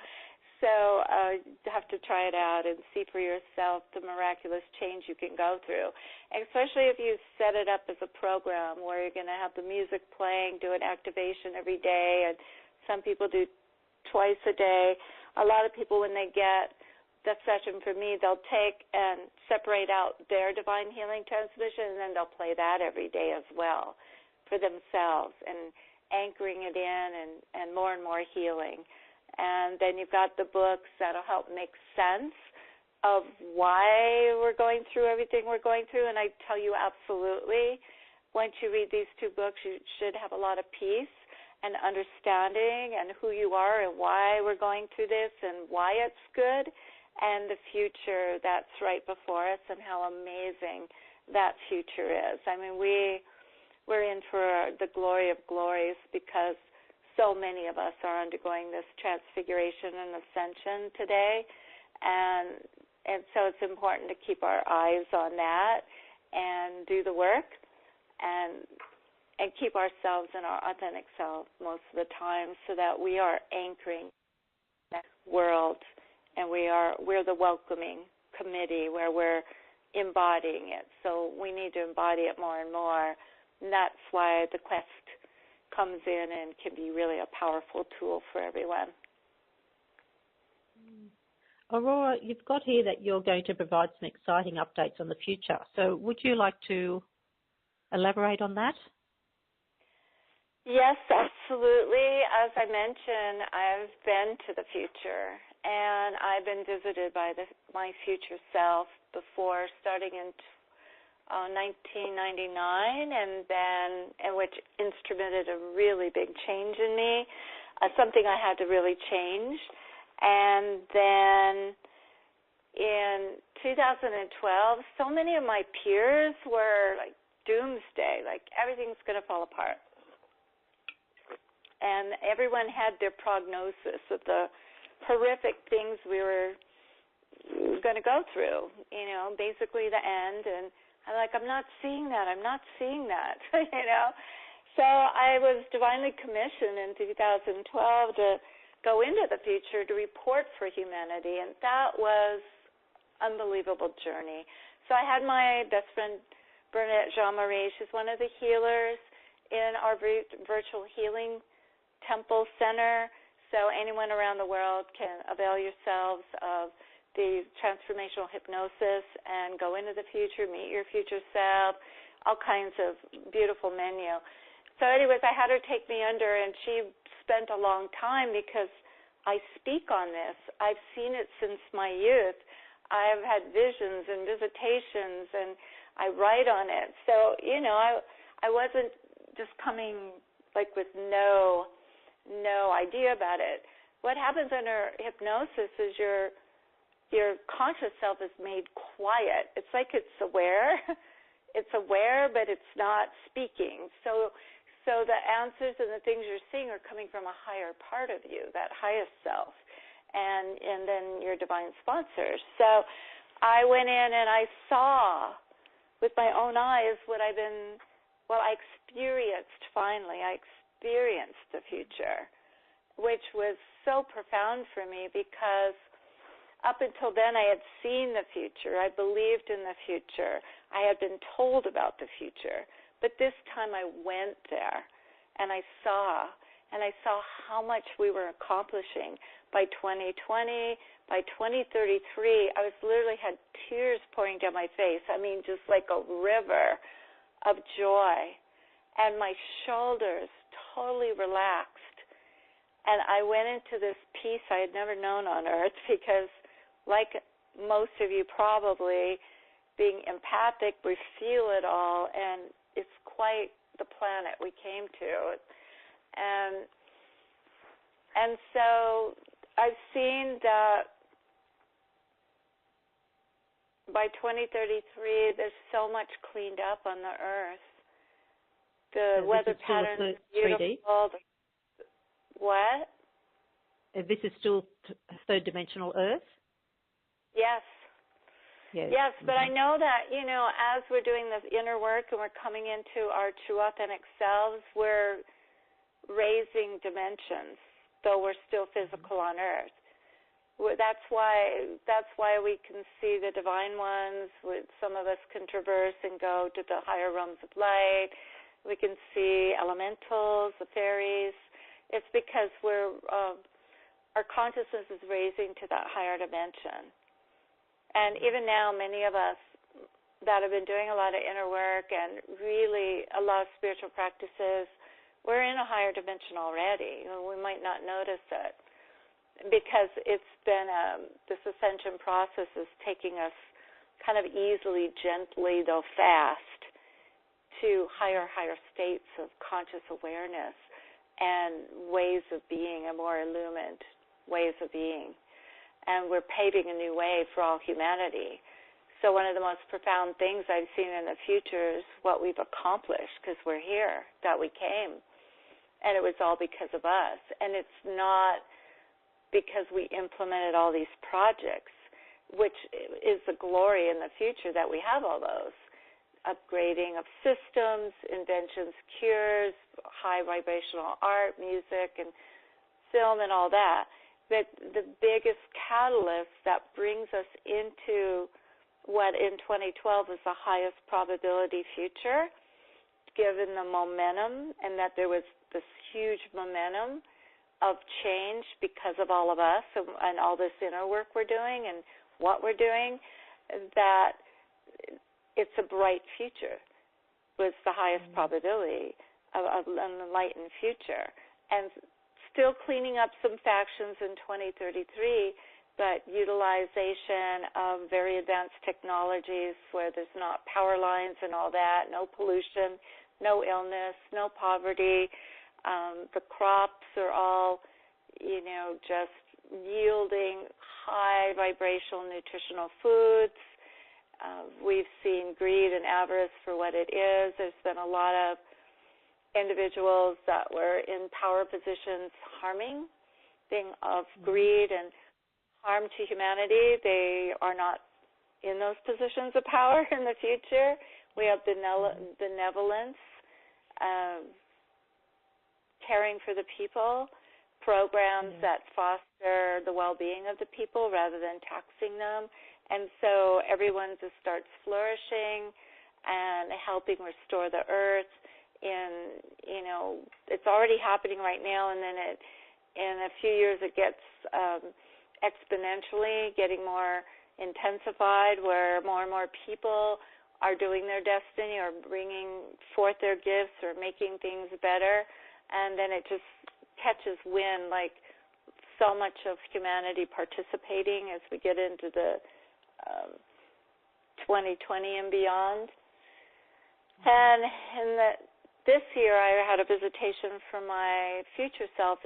So you have to try it out and see for yourself the miraculous change you can go through, and especially if you set it up as a program where you're going to have the music playing, do an activation every day, and some people do twice a day. A lot of people, when they get the session from me, they'll take and separate out their divine healing transmission, and then they'll play that every day as well for themselves, and anchoring it in and more healing. And then you've got the books that'll help make sense of why we're going through everything we're going through. And I tell you absolutely, once you read these two books, you should have a lot of peace and understanding and who you are and why we're going through this and why it's good, and the future that's right before us and how amazing that future is. I mean, we're in for the glory of glories, because so many of us are undergoing this transfiguration and ascension today, and so it's important to keep our eyes on that and do the work and keep ourselves in our authentic self most of the time, so that we are anchoring that world, and we're the welcoming committee where we're embodying it. So we need to embody it more and more, and that's why the quest comes in and can be really a powerful tool for everyone. Aurora, you've got here that you're going to provide some exciting updates on the future. So would you like to elaborate on that? Yes, absolutely. As I mentioned, I've been to the future, and I've been visited by my future self before, starting in 1999, and which instrumented a really big change in me, something I had to really change. And then in 2012, so many of my peers were like doomsday, like everything's going to fall apart. And everyone had their prognosis of the horrific things we were going to go through, basically the end. And I'm like, I'm not seeing that. So I was divinely commissioned in 2012 to go into the future to report for humanity, and that was an unbelievable journey. So I had my best friend, Bernadette Jean-Marie. She's one of the healers in our virtual healing temple center. So anyone around the world can avail yourselves of the transformational hypnosis and go into the future, meet your future self, all kinds of beautiful menu. So anyways, I had her take me under, and she spent a long time, because I speak on this. I've seen it since my youth. I've had visions and visitations, and I write on it. So, I wasn't just coming like with no idea about it. What happens under hypnosis is your conscious self is made quiet. It's like it's aware. It's aware, but it's not speaking. So the answers and the things you're seeing are coming from a higher part of you, that highest self, and then your divine sponsors. So I went in and I saw with my own eyes what I experienced finally. I experienced the future, which was so profound for me because up until then I had seen the future. I believed in the future. I had been told about the future. But this time I went there and I saw how much we were accomplishing by 2020. By 2033, I was literally had tears pouring down my face. I mean, just like a river of joy. And my shoulders totally relaxed. And I went into this peace I had never known on earth because, like most of you probably, being empathic, we feel it all, and it's quite the planet we came to. And so I've seen that by 2033, there's so much cleaned up on the earth. The weather patterns are beautiful. What? This is still third-dimensional Earth? Yes. Yes, but I know that, as we're doing this inner work and we're coming into our true authentic selves, we're raising dimensions, though we're still physical on Earth. That's why we can see the divine ones. Some of us can traverse and go to the higher realms of light. We can see elementals, the fairies. It's because our consciousness is raising to that higher dimension. And even now, many of us that have been doing a lot of inner work and really a lot of spiritual practices, we're in a higher dimension already. We might not notice it because it's been this ascension process is taking us kind of easily, gently, though fast, to higher states of conscious awareness and ways of being, a more illumined ways of being. And we're paving a new way for all humanity. So one of the most profound things I've seen in the future is what we've accomplished because we're here, that we came. And it was all because of us. And it's not because we implemented all these projects, which is the glory in the future that we have all those. Upgrading of systems, inventions, cures, high vibrational art, music, and film and all that. But the biggest catalyst that brings us into what in 2012 is the highest probability future, given the momentum and that there was this huge momentum of change because of all of us and all this inner work we're doing and what we're doing, that it's a bright future was the highest probability of an enlightened future. And still cleaning up some factions in 2033, but utilization of very advanced technologies where there's not power lines and all that, no pollution, no illness, no poverty. The crops are all, just yielding high vibrational nutritional foods. We've seen greed and avarice for what it is. There's been a lot of individuals that were in power positions harming, being of greed and harm to humanity. They are not in those positions of power in the future. We have benevolence, caring for the people, programs that foster the well-being of the people rather than taxing them. And so everyone just starts flourishing and helping restore the earth. It's already happening right now, and then in a few years it gets exponentially getting more intensified, where more and more people are doing their destiny or bringing forth their gifts or making things better, and then it just catches wind, like so much of humanity participating as we get into the 2020 and beyond. And this year I had a visitation from my future self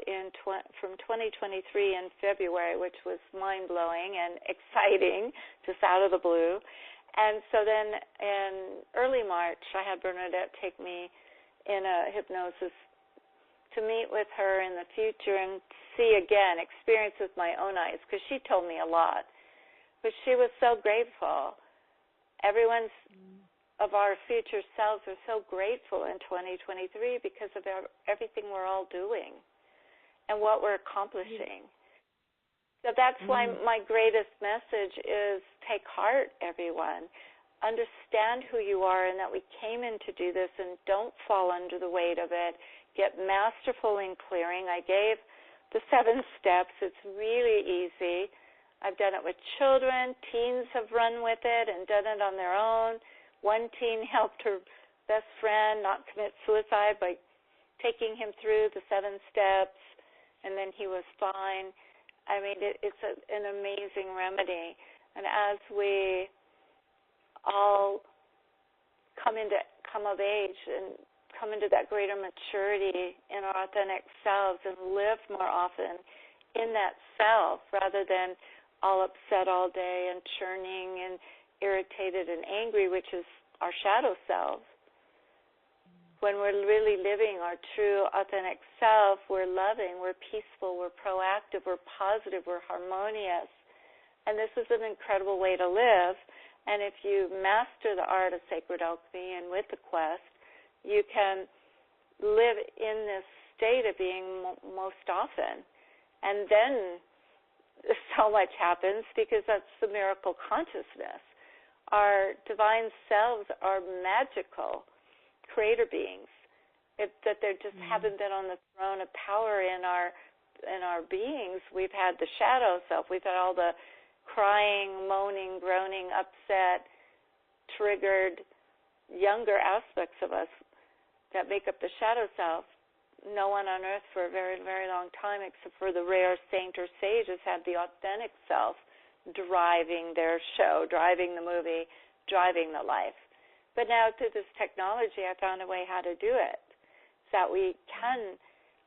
from 2023 in February, which was mind-blowing and exciting, just out of the blue. And so then in early March, I had Bernadette take me in a hypnosis to meet with her in the future and see again, experience with my own eyes, because she told me a lot. But she was so grateful. Everyone's of our future selves are so grateful in 2023 because of everything we're all doing and what we're accomplishing. So that's why my greatest message is take heart, everyone. Understand who you are and that we came in to do this, and don't fall under the weight of it. Get masterful in clearing. I gave the 7 steps. It's really easy. I've done it with children. Teens have run with it and done it on their own. One teen helped her best friend not commit suicide by taking him through the 7 steps, and then he was fine. I mean, it's an amazing remedy. And as we all come of age and come into that greater maturity in our authentic selves and live more often in that self rather than all upset all day and churning and irritated and angry, which is our shadow selves. When we're really living our true authentic self, we're loving, we're peaceful, we're proactive, we're positive, we're harmonious. And this is an incredible way to live. And if you master the art of sacred alchemy and with the quest, you can live in this state of being most often. And then so much happens because that's the miracle consciousness. Our divine selves are magical creator beings. That there just haven't been on the throne of power in our beings. We've had the shadow self. We've had all the crying, moaning, groaning, upset, triggered, younger aspects of us that make up the shadow self. No one on earth for a very, very long time, except for the rare saint or sage, has had the authentic self driving their show, driving the movie, driving the life. But now through this technology, I found a way how to do it, so that we can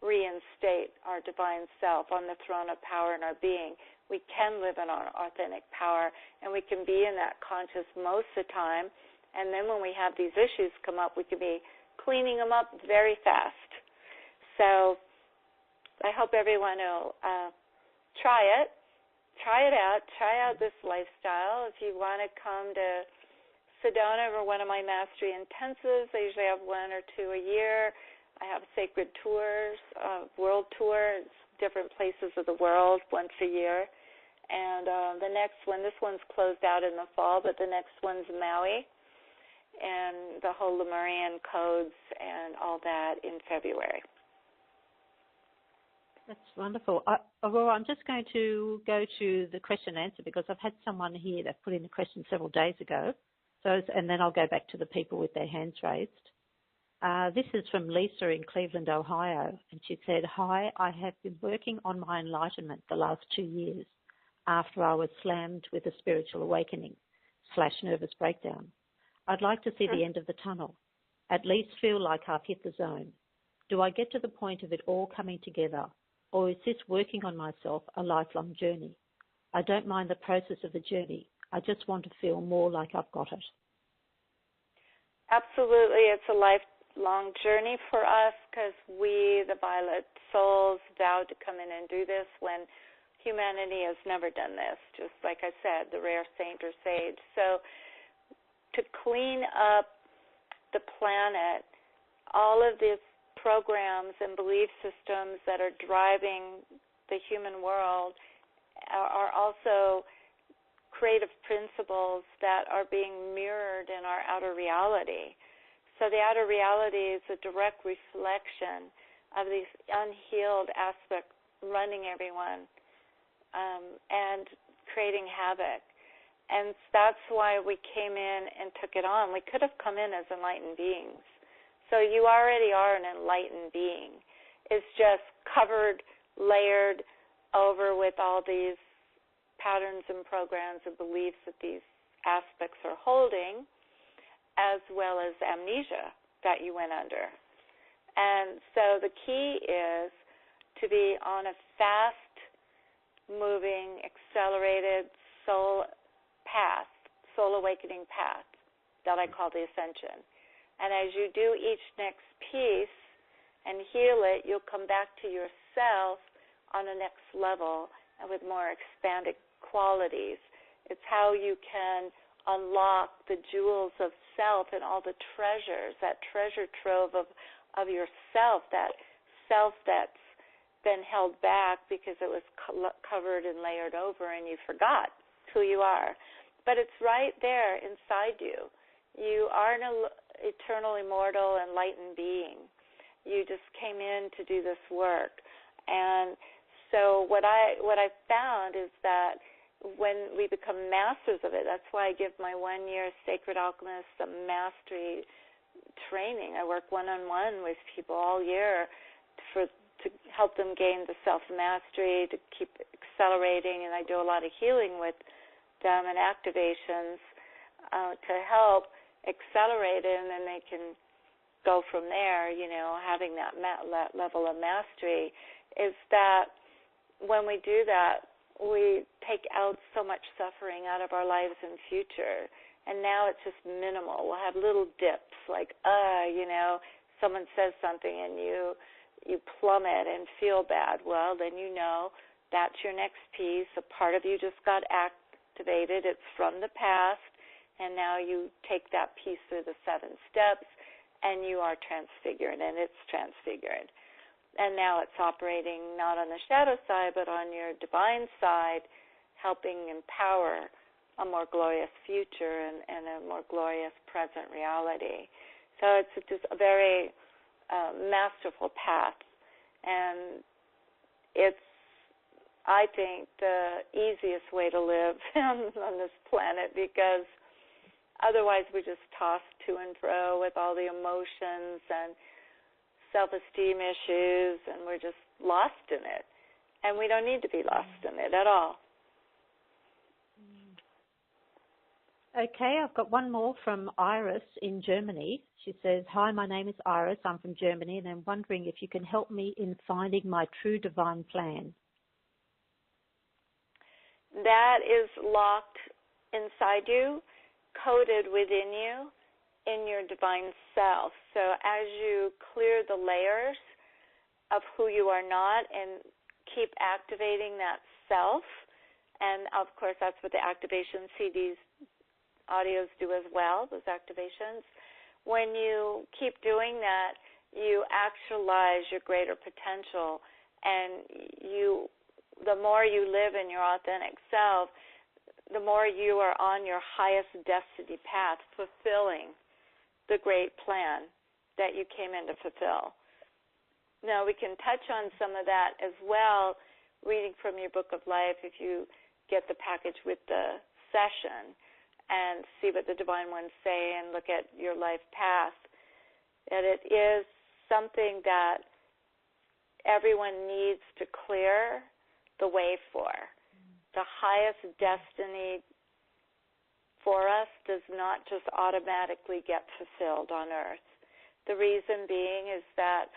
reinstate our divine self on the throne of power in our being. We can live in our authentic power, and we can be in that conscious most of the time. And then when we have these issues come up, we can be cleaning them up very fast. So I hope everyone will try it. Try it out. Try out this lifestyle. If you want to come to Sedona for one of my mastery intensives, I usually have 1 or 2 a year. I have sacred tours, world tours, different places of the world once a year. And the next one, this one's closed out in the fall, but the next one's Maui and the whole Lemurian codes and all that in February. That's wonderful. Aurora, I'm just going to go to the question and answer because I've had someone here that put in a question several days ago. And then I'll go back to the people with their hands raised. This is from Lisa in Cleveland, Ohio, and she said, "Hi, I have been working on my enlightenment the last 2 years after I was slammed with a spiritual awakening / nervous breakdown. I'd like to see the end of the tunnel, at least feel like I've hit the zone. Do I get to the point of it all coming together, or is this working on myself a lifelong journey? I don't mind the process of the journey. I just want to feel more like I've got it." Absolutely. It's a lifelong journey for us because we, the violet souls, vowed to come in and do this when humanity has never done this, just like I said, the rare saint or sage. So to clean up the planet, all of these programs and belief systems that are driving the human world are also creative principles that are being mirrored in our outer reality. So the outer reality is a direct reflection of these unhealed aspects running everyone and creating havoc. And that's why we came in and took it on. We could have come in as enlightened beings. So you already are an enlightened being. It's just covered, layered over with all these patterns and programs and beliefs that these aspects are holding, as well as amnesia that you went under. And so the key is to be on a fast-moving, accelerated soul path, soul awakening path that I call the Ascension. And as you do each next piece and heal it, you'll come back to yourself on the next level and with more expanded qualities. It's how you can unlock the jewels of self and all the treasures, that treasure trove of yourself, that self that's been held back because it was covered and layered over and you forgot who you are. But it's right there inside you. You are an eternal, immortal, enlightened being. You just came in to do this work. And so what I found is that when we become masters of it, that's why I give my 1-year Sacred Alchemist a mastery training. I work one-on-one with people all year to help them gain the self-mastery, to keep accelerating, and I do a lot of healing with them and activations to help accelerate it, and then they can go from there, having that level of mastery. Is that when we do that, we take out so much suffering out of our lives in future, and now it's just minimal. We'll have little dips, like, someone says something and you plummet and feel bad. Well, then that's your next piece. A part of you just got activated. It's from the past, and now you take that piece through the 7 steps, and you are transfigured, and it's transfigured. And now it's operating not on the shadow side, but on your divine side, helping empower a more glorious future and a more glorious present reality. So it's just a very masterful path. And it's, I think, the easiest way to live on this planet, because otherwise we just toss to and fro with all the emotions and self-esteem issues, and we're just lost in it. And we don't need to be lost in it at all. Okay, I've got one more from Iris in Germany. She says, "Hi, my name is Iris. I'm from Germany, and I'm wondering if you can help me in finding my true divine plan." That is locked inside you, coded within you, in your divine self. So as you clear the layers of who you are not and keep activating that self, and of course that's what the activation CDs, audios do as well, those activations. When you keep doing that, you actualize your greater potential, and the more you live in your authentic self, the more you are on your highest destiny path, fulfilling the great plan that you came in to fulfill. Now, we can touch on some of that as well, reading from your Book of Life, if you get the package with the session, and see what the Divine Ones say and look at your life path. That it is something that everyone needs to clear the way for. The highest destiny for us does not just automatically get fulfilled on earth. The reason being is that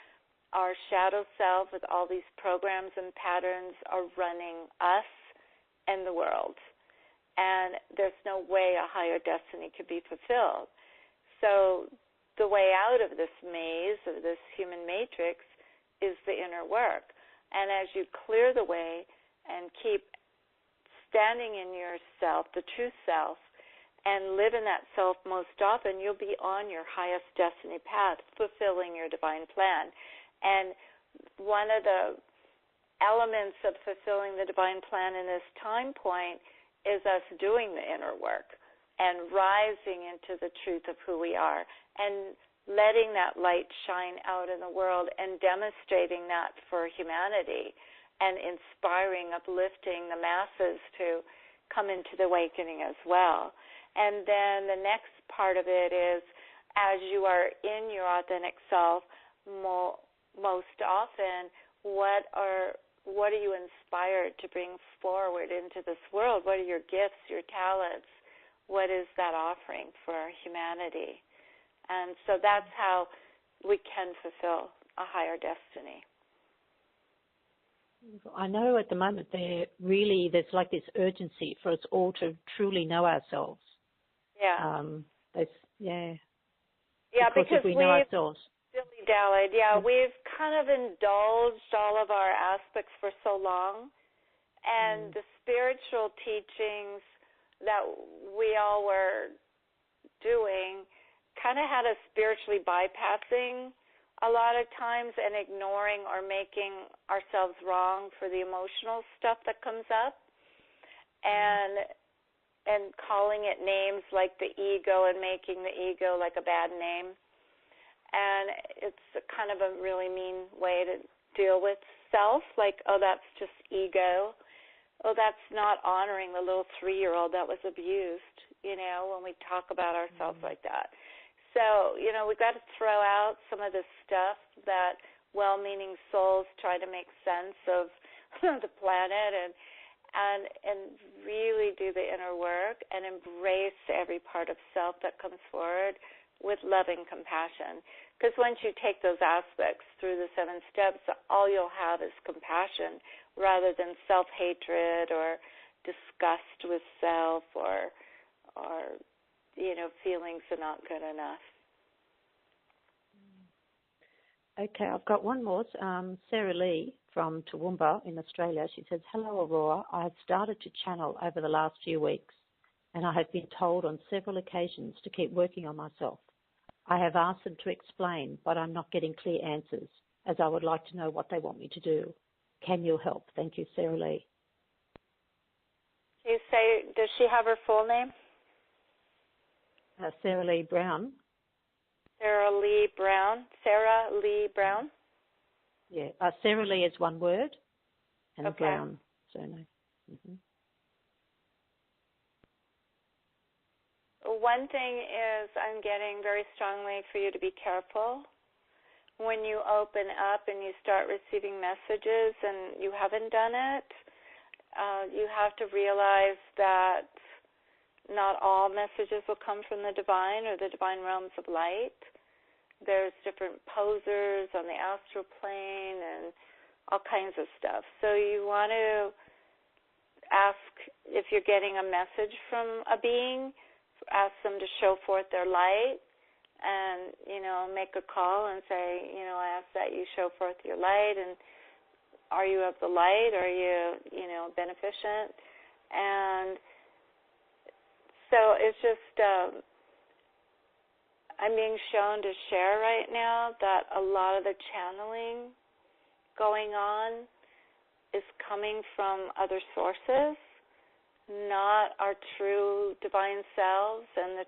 our shadow self with all these programs and patterns are running us and the world. And there's no way a higher destiny could be fulfilled. So the way out of this maze, of this human matrix, is the inner work. And as you clear the way and keep standing in yourself, the true self, and live in that self most often, you'll be on your highest destiny path, fulfilling your divine plan. And one of the elements of fulfilling the divine plan in this time point is us doing the inner work and rising into the truth of who we are and letting that light shine out in the world and demonstrating that for humanity and inspiring, uplifting the masses to come into the awakening as well. And then the next part of it is, as you are in your authentic self, most often, what are you inspired to bring forward into this world? What are your gifts, your talents? What is that offering for humanity? And so that's how we can fulfill a higher destiny. I know at the moment there's like this urgency for us all to truly know ourselves. Yeah. Because we know ourselves. Dilly-dallied. Yeah, we've kind of indulged all of our aspects for so long, and the spiritual teachings that we all were doing kind of had us spiritually bypassing a lot of times and ignoring or making ourselves wrong for the emotional stuff that comes up, and calling it names like the ego and making the ego like a bad name. And it's kind of a really mean way to deal with self, like, oh, that's just ego. Oh, that's not honoring the little 3-year-old that was abused, when we talk about ourselves like that. So, we've got to throw out some of this stuff that well-meaning souls try to make sense of the planet and really do the inner work and embrace every part of self that comes forward with loving compassion. Because once you take those aspects through the 7 steps, all you'll have is compassion rather than self-hatred or disgust with self or feelings are not good enough. Okay, I've got one more. Sarah Lee from Toowoomba in Australia. She says, hello, Aurora. I have started to channel over the last few weeks, and I have been told on several occasions to keep working on myself. I have asked them to explain, but I'm not getting clear answers, as I would like to know what they want me to do. Can you help? Thank you, Sarah Lee. You say, does she have her full name? Sarah Lee Brown. Sarah Lee Brown. Sarah Lee Brown? Yeah. Sarah Lee is one word, and okay. Brown surname. Mm-hmm. One thing is I'm getting very strongly for you to be careful. When you open up and you start receiving messages and you haven't done it, you have to realize that not all messages will come from the divine or the divine realms of light. There's different posers on the astral plane and all kinds of stuff. So you want to ask if you're getting a message from a being, ask them to show forth their light and, make a call and say, I ask that you show forth your light, and are you of the light? Are you, beneficent? And so it's just, I'm being shown to share right now that a lot of the channeling going on is coming from other sources, not our true divine selves and the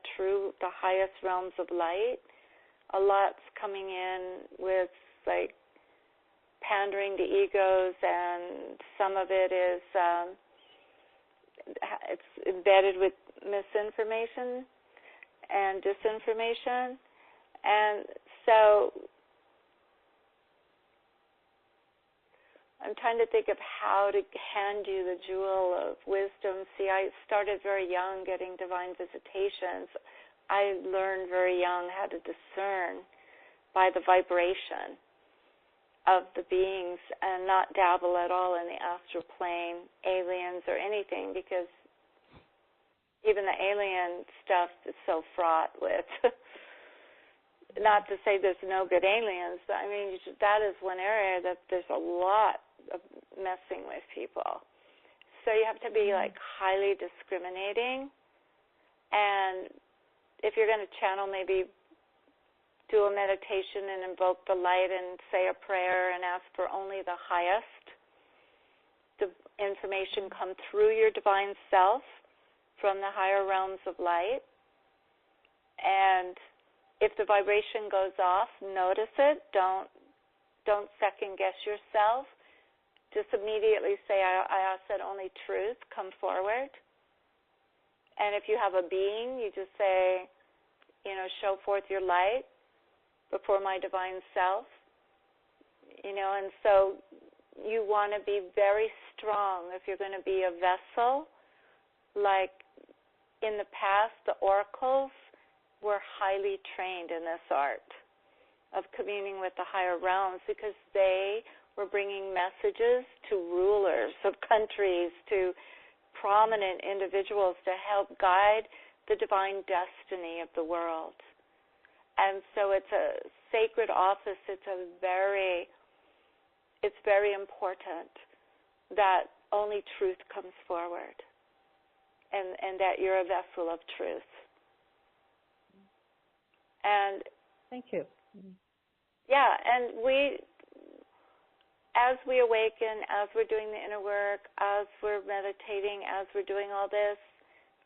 highest realms of light. A lot's coming in with, pandering to egos, and some of it is, it's embedded with misinformation and disinformation. And so I'm trying to think of how to hand you the jewel of wisdom. See, I started very young getting divine visitations. I learned very young how to discern by the vibration of the beings and not dabble at all in the astral plane, aliens, or anything, because even the alien stuff is so fraught with, not to say there's no good aliens, but I mean, that is one area that there's a lot of messing with people. So you have to be highly discriminating, and if you're going to channel, maybe do a meditation and invoke the light and say a prayer and ask for only the highest. The information come through your divine self from the higher realms of light. And if the vibration goes off, notice it. Don't second guess yourself. Just immediately say, I ask that only truth come forward. And if you have a being, you just say, show forth your light before my divine self. And so you want to be very strong if you're going to be a vessel. Like in the past, the oracles were highly trained in this art of communing with the higher realms because they were bringing messages to rulers of countries, to prominent individuals to help guide the divine destiny of the world. And so it's a sacred office. It's very important that only truth comes forward. and that you're a vessel of truth. And thank you. Yeah, and as we awaken, as we're doing the inner work, as we're meditating, as we're doing all this,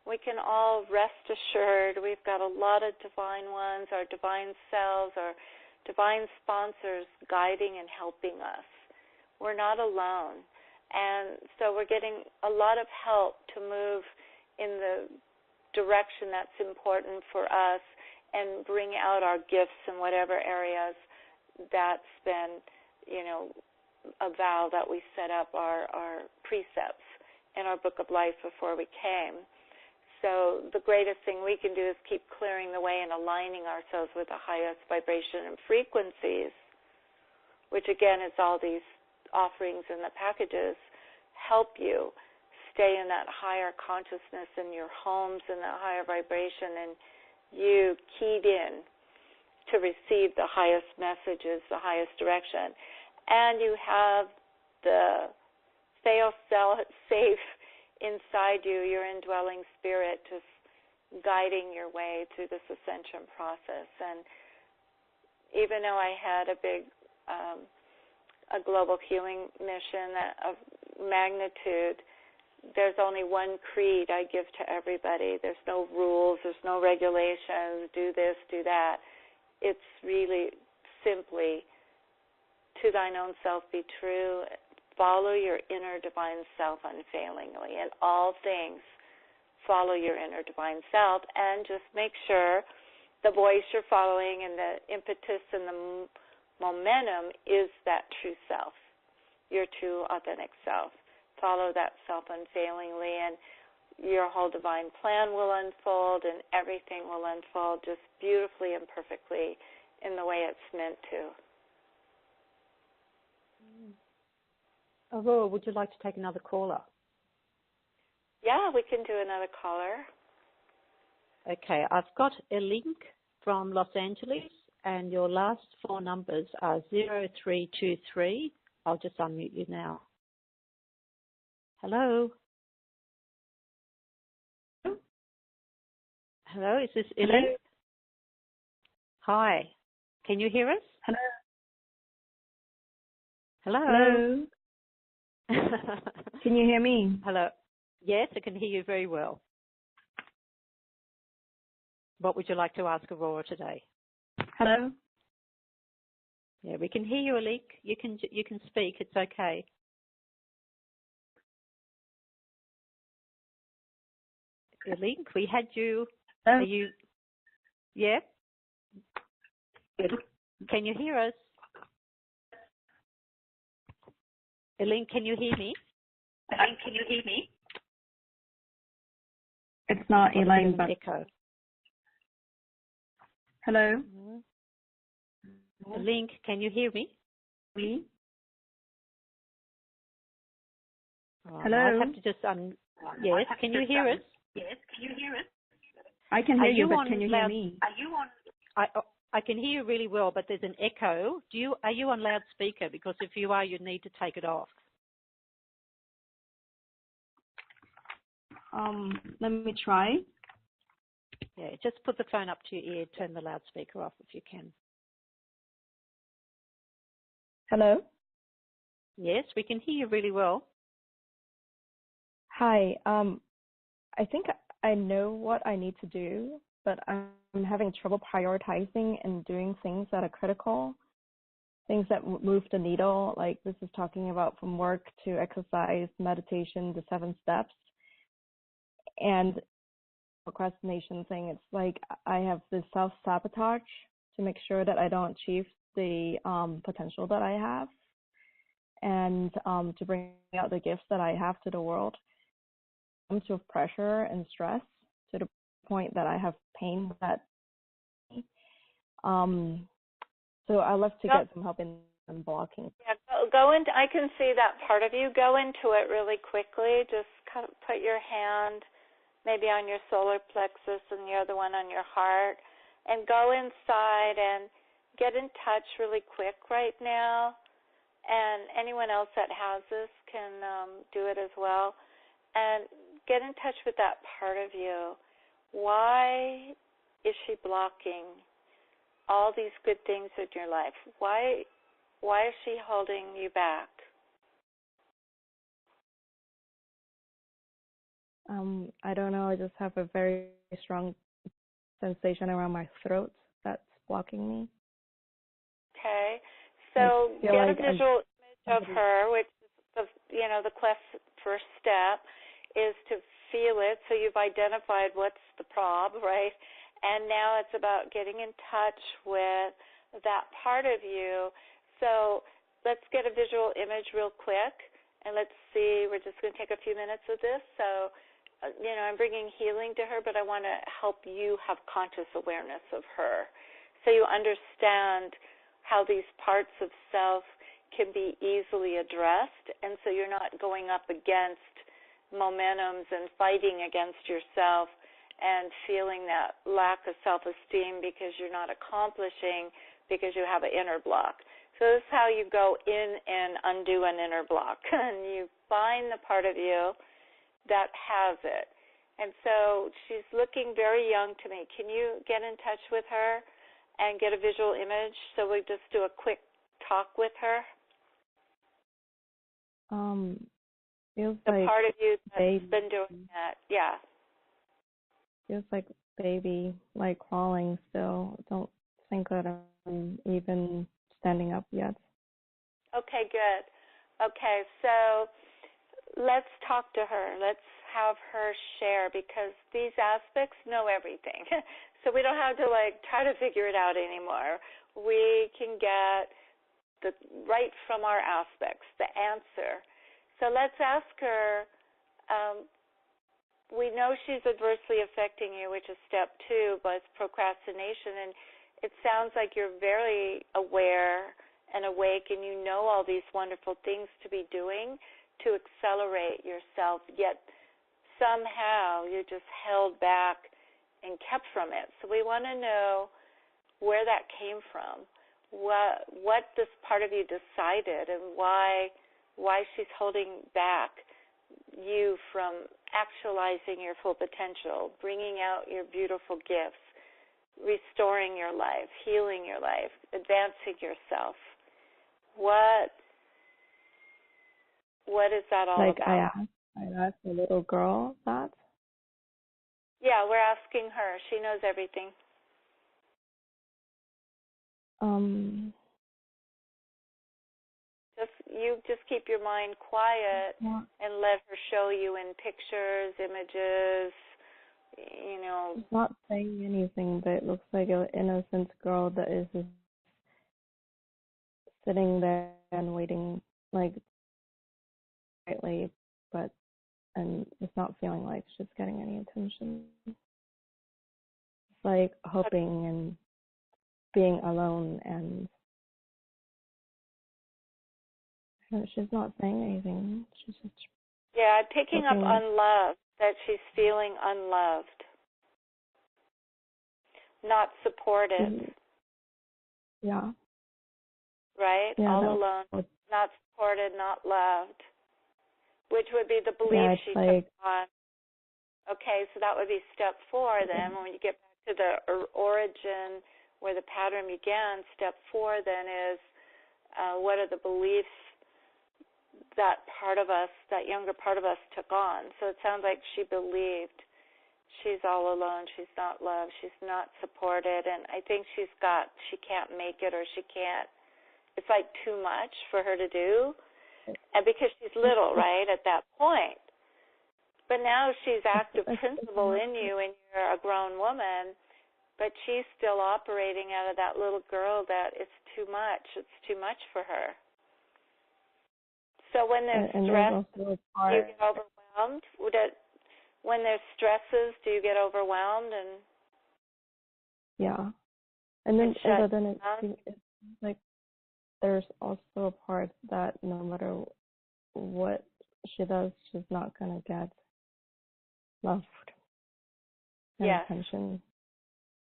we can all rest assured we've got a lot of divine ones, our divine selves, our divine sponsors guiding and helping us. We're not alone. And so we're getting a lot of help to move in the direction that's important for us and bring out our gifts in whatever areas that's been, a vow that we set up our precepts in our book of life before we came. So the greatest thing we can do is keep clearing the way and aligning ourselves with the highest vibration and frequencies, which again is all these offerings and the packages help you stay in that higher consciousness in your homes and that higher vibration, and you keyed in to receive the highest messages, the highest direction. And you have the fail-safe inside you, your indwelling spirit, just guiding your way through this ascension process. And even though I had a big, a global healing mission of magnitude, there's only one creed I give to everybody. There's no rules, there's no regulations, do this, do that. It's really simply, to thine own self be true, follow your inner divine self unfailingly. In all things, follow your inner divine self, and just make sure the voice you're following and the impetus and the momentum is that true self, your true authentic self. Follow that self unfailingly, and your whole divine plan will unfold, and everything will unfold just beautifully and perfectly in the way it's meant to. Aurora, would you like to take another caller? Yeah, we can do another caller. Okay, I've got a link from Los Angeles, and your last four numbers are 0323. I'll just unmute you now. Hello? Hello, is this Elaine? Hi, can you hear us? Hello. Hello? Hello. Can you hear me? Hello. Yes, I can hear you very well. What would you like to ask Aurora today? Hello. Yeah, we can hear you, Alik. You can speak. It's okay. Alik, we had you. Hello. Are you? Yeah. Can you hear us? Elaine, can you hear me? Elaine, can you hear me? It's not Elaine, but echo. Hello. Elaine, can you hear me? Me? Hello. I have to just yes. Can you hear us? Yes. Can you hear us? I can hear you, but can you hear me? Are you on? I can hear you really well, but there's an echo. Are you on loudspeaker? Because if you are, you need to take it off. Let me try. Yeah, just put the phone up to your ear. Turn the loudspeaker off if you can. Hello. Yes, we can hear you really well. Hi. I think I know what I need to do, but I'm having trouble prioritizing and doing things that are critical, things that move the needle. Like this is talking about from work to exercise, meditation, the 7 steps. And procrastination thing, it's like I have this self-sabotage to make sure that I don't achieve the potential that I have, and to bring out the gifts that I have to the world. Comes with pressure and stress to the point that I have pain that so I love to get some help in blocking. Yeah, go into, I can see that part of you. Go into it really quickly. Just kind of put your hand maybe on your solar plexus and the other one on your heart, and go inside and get in touch really quick right now. And anyone else that has this can do it as well. And get in touch with that part of you. Why is she blocking all these good things in your life? Why is she holding you back? I don't know. I just have a very strong sensation around my throat that's blocking me. Okay. So get like a visual image of her, which is the first step is to feel it. So you've identified what's the prob, right? And now it's about getting in touch with that part of you. So let's get a visual image real quick, and let's see. We're just going to take a few minutes of this. So, I'm bringing healing to her, but I want to help you have conscious awareness of her so you understand how these parts of self can be easily addressed, and so you're not going up against momentums and fighting against yourself and feeling that lack of self-esteem because you're not accomplishing because you have an inner block. So this is how you go in and undo an inner block. And you find the part of you that has it. And so she's looking very young to me. Can you get in touch with her and get a visual image so we just do a quick talk with her? Feels the like part of you that's baby. Been doing that, yeah. Feels like baby, like crawling still. I don't think that I'm even standing up yet. Okay, good. Okay, so let's talk to her. Let's have her share, because these aspects know everything. So we don't have to try to figure it out anymore. We can get right from our aspects, the answer. So let's ask her, we know she's adversely affecting you, which is step 2, but it's procrastination. And it sounds like you're very aware and awake, and you know all these wonderful things to be doing to accelerate yourself, yet somehow you're just held back and kept from it. So we want to know where that came from, what this part of you decided, and why she's holding back you from actualizing your full potential, bringing out your beautiful gifts, restoring your life, healing your life, advancing yourself. What is that all about? I asked a little girl that. Yeah, we're asking her. She knows everything. Just keep your mind quiet and let her show you in pictures, images, She's not saying anything, but it looks like an innocent girl that is just sitting there and waiting, quietly, and it's not feeling like she's getting any attention. It's hoping and being alone, and she's not saying anything. She's just I'm picking up unloved, that she's feeling unloved, not supported. Yeah. Right? Yeah, all alone, not supported, not loved, which would be the belief she took on. Okay, so that would be step 4 then. When you get back to the origin where the pattern began, step 4 then is what are the beliefs that part of us, that younger part of us took on. So it sounds like she believed she's all alone, she's not loved, she's not supported, and I think she can't make it, or she can't. It's too much for her to do, and because she's little, right, at that point. But now she's active principle in you, and you're a grown woman, but she's still operating out of that little girl that it's too much. It's too much for her. So when there's stress, do you get overwhelmed? When there's stresses, do you get overwhelmed? And yeah. And then it's like there's also a part that no matter what she does, she's not going to get loved and attention.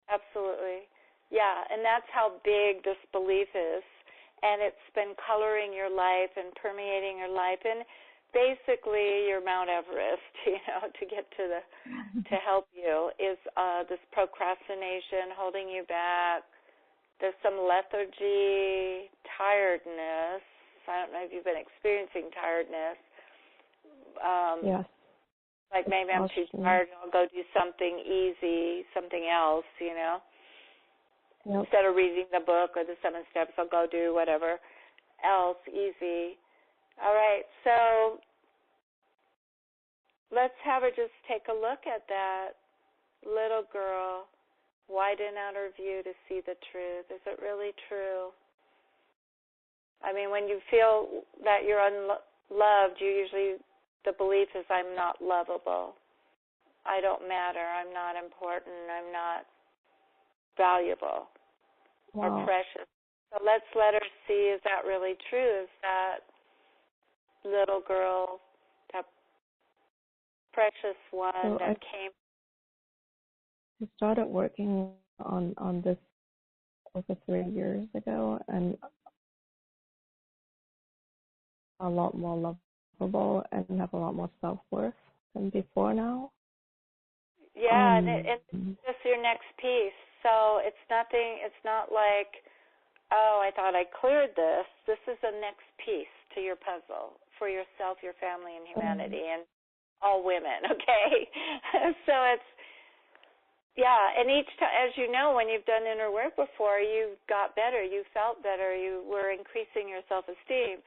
Absolutely. Yeah, and that's how big this belief is. And it's been coloring your life and permeating your life. And basically your Mount Everest, to get to help you is this procrastination holding you back. There's some lethargy, tiredness. I don't know if you've been experiencing tiredness. Yes. Like maybe I'm too tired, I'll go do something easy, something else, Yep. Instead of reading the book or the 7 steps, I'll go do whatever else easy. All right, so let's have her just take a look at that little girl, widen out her view to see the truth. Is it really true? I mean, when you feel that you're unloved, the belief is I'm not lovable. I don't matter. I'm not important. I'm not valuable or precious. So let's let her see, is that really true? Is that little girl, that precious one that came? I started working on this over 3 years ago, and a lot more lovable and have a lot more self-worth than before now. Yeah, and it's just your next piece. So it's not like, oh, I thought I cleared this. This is the next piece to your puzzle for yourself, your family, and humanity, and all women, okay? So it's, yeah, and each time, as you know, when you've done inner work before, you got better, you felt better, you were increasing your self-esteem.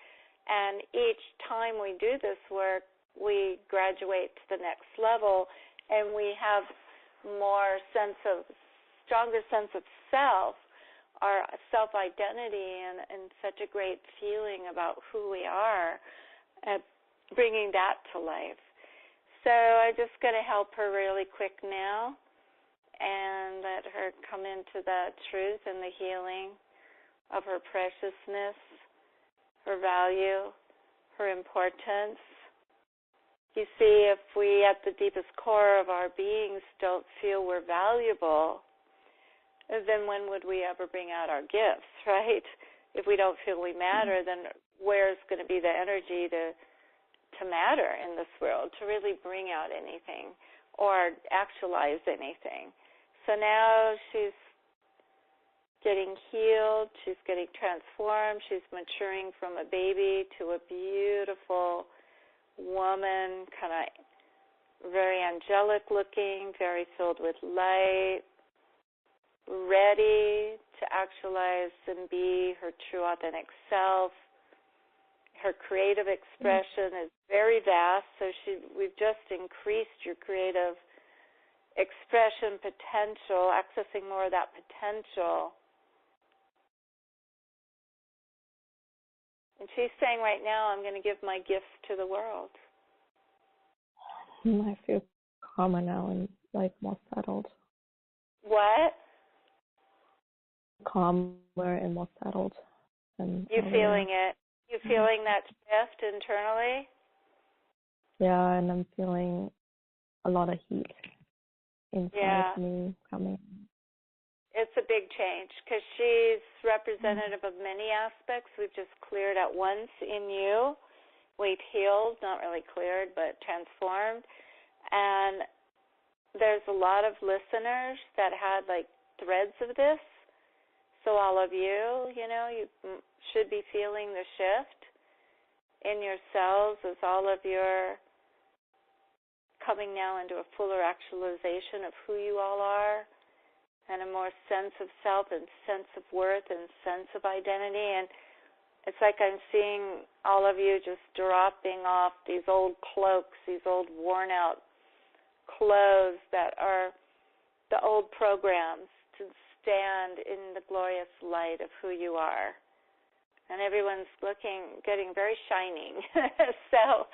And each time we do this work, we graduate to the next level, and we have stronger sense of self, our self-identity, and such a great feeling about who we are, bringing that to life. So I'm just going to help her really quick now and let her come into the truth and the healing of her preciousness, her value, her importance. You see, if we at the deepest core of our beings don't feel we're valuable, then when would we ever bring out our gifts, right? If we don't feel we matter, then where's going to be the energy to matter in this world, to really bring out anything or actualize anything? So now she's getting healed, she's getting transformed, she's maturing from a baby to a beautiful woman, kind of very angelic looking, very filled with light, ready to actualize and be her true authentic self. Her creative expression is very vast, so we've just increased your creative expression potential, accessing more of that potential. And she's saying right now, I'm going to give my gifts to the world. I feel calmer now and more settled. What? Calmer and more settled. You feeling it? You feeling that shift internally? Yeah, and I'm feeling a lot of heat inside me coming. It's a big change because she's representative of many aspects. We've just cleared at once in you. We've healed, not really cleared, but transformed. And there's a lot of listeners that had threads of this. So all of you, you should be feeling the shift in yourselves as all of your coming now into a fuller actualization of who you all are, and a more sense of self and sense of worth and sense of identity. And it's like I'm seeing all of you just dropping off these old cloaks, these old worn-out clothes that are the old programs, to stand in the glorious light of who you are. And everyone's getting very shining. So,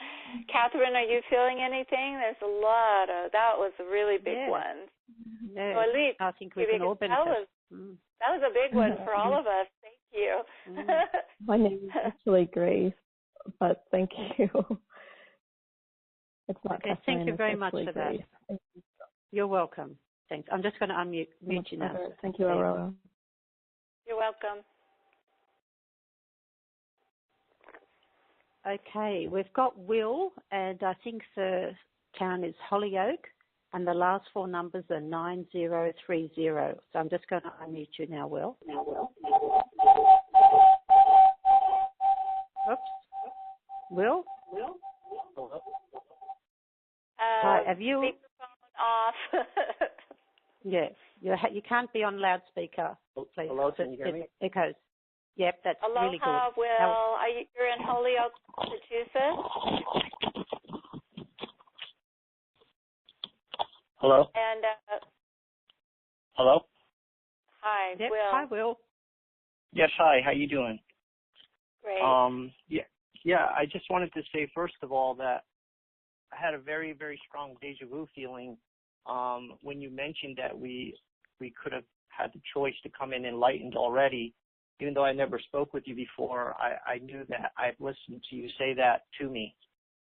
Cathrine, are you feeling anything? There's a lot of, that was a really big one. No, so at least I think we can all benefit. That was a big one for all of us. Thank you. My name is actually Grace, but thank you. It's not Cathrine. Thank you very much for Grace. that. You're welcome. Thanks. I'm just going to unmute you now. Thank you, Aurora. You're welcome. Okay, we've got Will, and I think the town is Hollyoak, and the last four numbers are 9030. So I'm just going to unmute you now, Will. Oops. Will? Hello? Have you... Speakerphone off. Yeah, you can't be on loudspeaker, please. Hello, can you hear me? It echoes. Yep, that's Aloha, really good. Will. You're in Holyoke, Massachusetts? Hello? And, Hello? hi, Yep. Will. Hi, Will. Yes, hi. How you doing? Great. Yeah. I just wanted to say, first of all, that I had a very, very strong deja vu feeling when you mentioned that we could have had the choice to come in enlightened already. Even though I never spoke with you before, I knew that I've listened to you say that to me.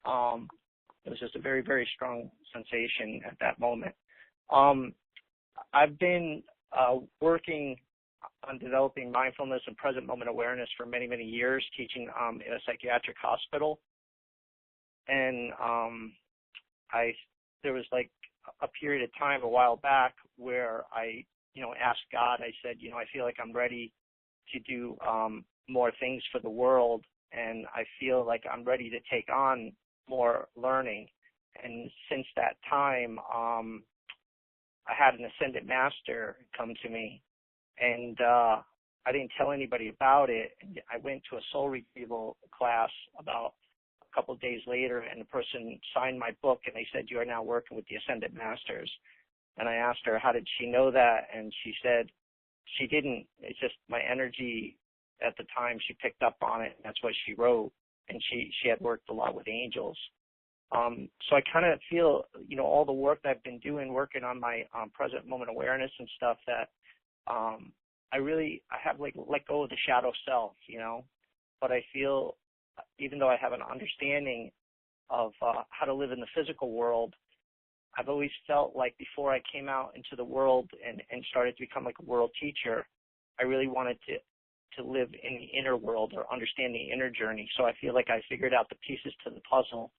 It was just a very, very strong sensation at that moment. I've been working on developing mindfulness and present moment awareness for many, many years, teaching in a psychiatric hospital. And there was like a period of time a while back where I, asked God, I said, I feel like I'm ready to do more things for the world, and I feel like I'm ready to take on more learning. And since that time, I had an ascended master come to me, and I didn't tell anybody about it. And I went to a soul retrieval class about a couple of days later, and the person signed my book, and they said, "You are now working with the ascended masters." And I asked her, how did she know that? And she said, she didn't. It's just my energy at the time. She picked up on it. And that's what she wrote. And she had worked a lot with angels. So I kind of feel, all the work that I've been doing, working on my present moment awareness and stuff, that I have like let go of the shadow self, But I feel, even though I have an understanding of how to live in the physical world, I've always felt like before I came out into the world and started to become like a world teacher, I really wanted to live in the inner world or understand the inner journey. So I feel like I figured out the pieces to the puzzle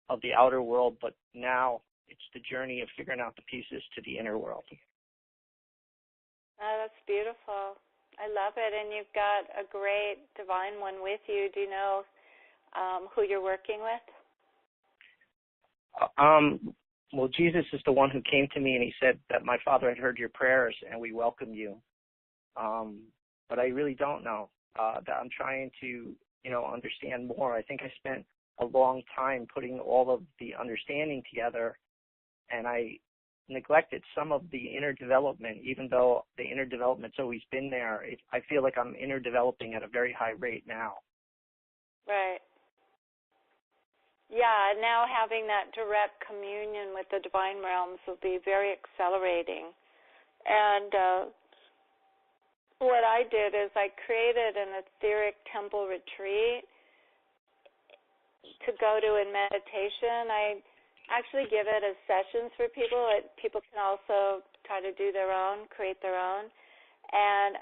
of the outer world, but now it's the journey of figuring out the pieces to the inner world. Oh, that's beautiful. I love it. And you've got a great divine one with you. Do you know who you're working with? Well, Jesus is the one who came to me and he said that my Father had heard your prayers and we welcome you. But I really don't know. That I'm trying to, understand more. I think I spent a long time putting all of the understanding together, and I neglected some of the inner development, even though the inner development's always been there. I feel like I'm inner developing at a very high rate now. Right. Yeah, now having that direct communion with the divine realms will be very accelerating. And what I did is I created an etheric temple retreat to go to in meditation. I actually give it as sessions for people. People can also try to do their own, create their own. And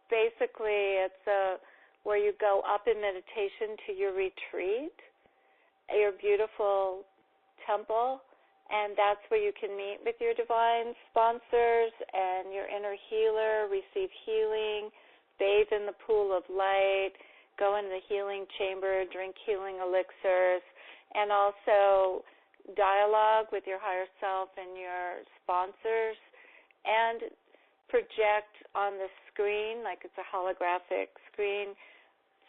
basically it's where you go up in meditation to your retreat, your beautiful temple, and that's where you can meet with your divine sponsors and your inner healer, receive healing, bathe in the pool of light, go in the healing chamber, drink healing elixirs, and also dialogue with your higher self and your sponsors, and project on the screen, like it's a holographic screen,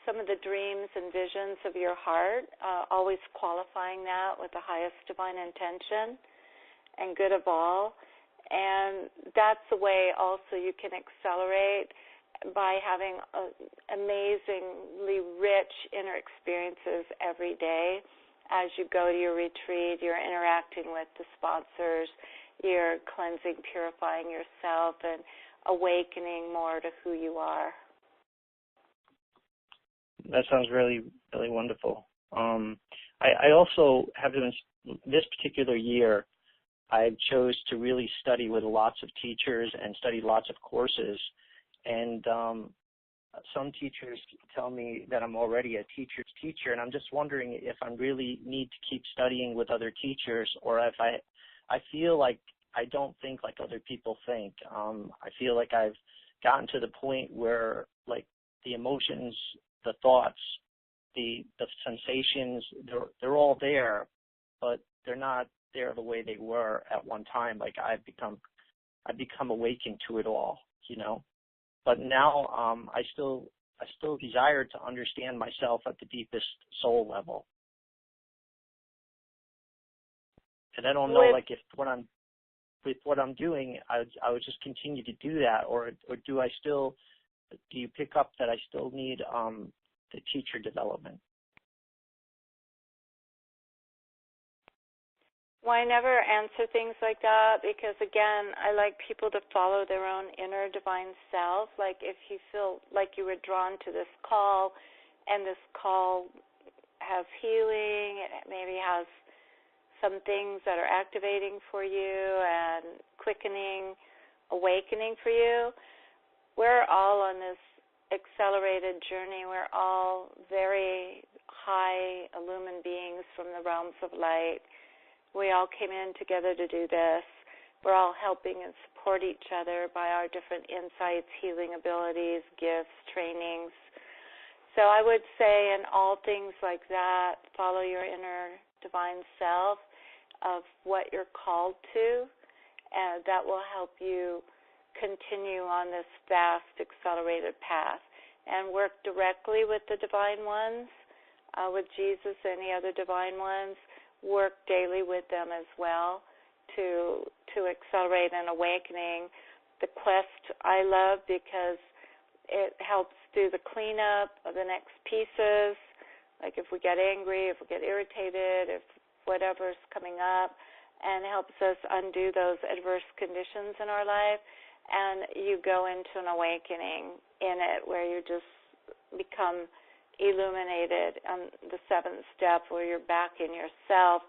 some of the dreams and visions of your heart, always qualifying that with the highest divine intention and good of all. And that's the way also you can accelerate by having amazingly rich inner experiences every day. As you go to your retreat, you're interacting with the sponsors, you're cleansing, purifying yourself, and awakening more to who you are. That sounds really, really wonderful. I also have this particular year, I chose to really study with lots of teachers and study lots of courses. And some teachers tell me that I'm already a teacher's teacher, and I'm just wondering if I really need to keep studying with other teachers, or if I feel like I don't think like other people think. I feel like I've gotten to the point where, like, the emotions, the thoughts, the sensations, they're all there, but they're not there the way they were at one time. Like, I've become awakened to it all, you know. But now I still desire to understand myself at the deepest soul level. And I don't know, like, if with what I'm doing, I would just continue to do that, or do you pick up that I still need the teacher development? Well, I never answer things like that because, again, I like people to follow their own inner divine self. Like, if you feel like you were drawn to this call and this call has healing, it maybe has some things that are activating for you and quickening, awakening for you, we're all on this accelerated journey. We're all very high illumined beings from the realms of light. We all came in together to do this. We're all helping and support each other by our different insights, healing abilities, gifts, trainings. So I would say in all things like that, follow your inner divine self of what you're called to, and that will help you continue on this fast, accelerated path, and work directly with the divine ones, with Jesus, any other divine ones. Work daily with them as well to accelerate an awakening. The quest I love because it helps do the cleanup of the next pieces, like if we get angry, if we get irritated, if whatever's coming up, and helps us undo those adverse conditions in our life. And you go into an awakening in it where you just become illuminated on the seventh step where you're back in yourself,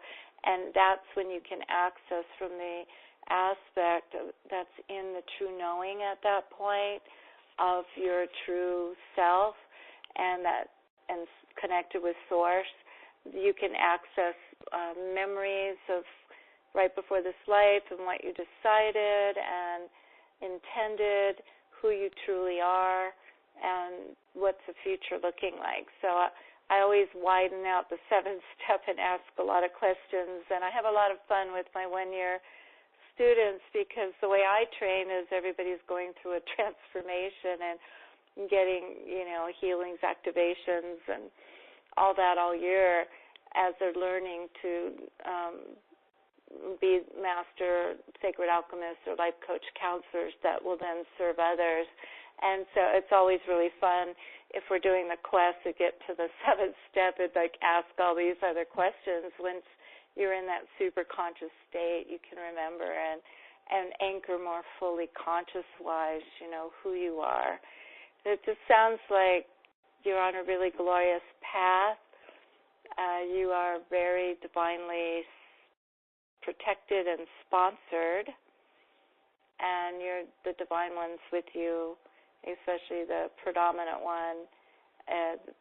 and that's when you can access from the aspect that's in the true knowing at that point of your true self and connected with source. You can access memories of right before this life and what you decided and intended, who you truly are, and what's the future looking like. So I always widen out the seventh step and ask a lot of questions, and I have a lot of fun with my one-year students because the way I train is everybody's going through a transformation and getting, healings, activations, and all that all year as they're learning to be master sacred alchemists or life coach counselors that will then serve others. And so it's always really fun if we're doing the quest to get to the seventh step and ask all these other questions. Once you're in that super conscious state, you can remember and anchor more fully conscious-wise, who you are. It just sounds like you're on a really glorious path. You are very divinely protected and sponsored, and the divine ones with you, especially the predominant one,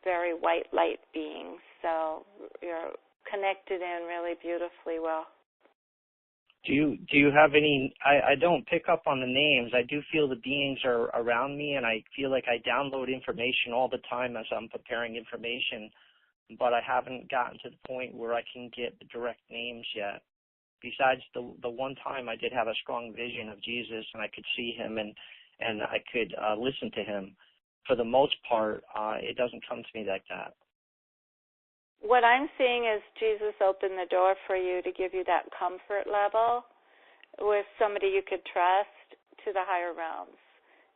very white light being. So you're connected in really beautifully well. Do you have any? I don't pick up on the names. I do feel the beings are around me, and I feel like I download information all the time as I'm preparing information, but I haven't gotten to the point where I can get the direct names yet. Besides the one time I did have a strong vision of Jesus, and I could see him and I could listen to him. For the most part, it doesn't come to me like that. What I'm seeing is Jesus opened the door for you to give you that comfort level with somebody you could trust to the higher realms.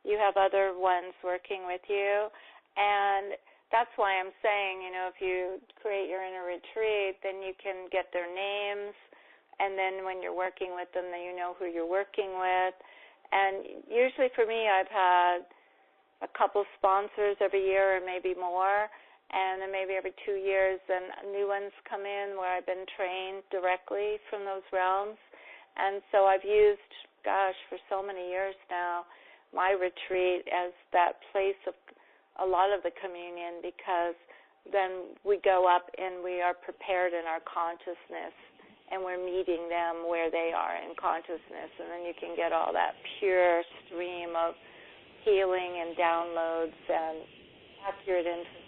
You have other ones working with you, and that's why I'm saying, if you create your inner retreat, then you can get their names, and then when you're working with them, then you know who you're working with. And usually for me, I've had a couple sponsors every year or maybe more, and then maybe every 2 years, then new ones come in where I've been trained directly from those realms. And so I've used, for so many years now, my retreat as that place of a lot of the communion, because then we go up and we are prepared in our consciousness, and we're meeting them where they are in consciousness, and then you can get all that pure stream of healing and downloads and accurate information.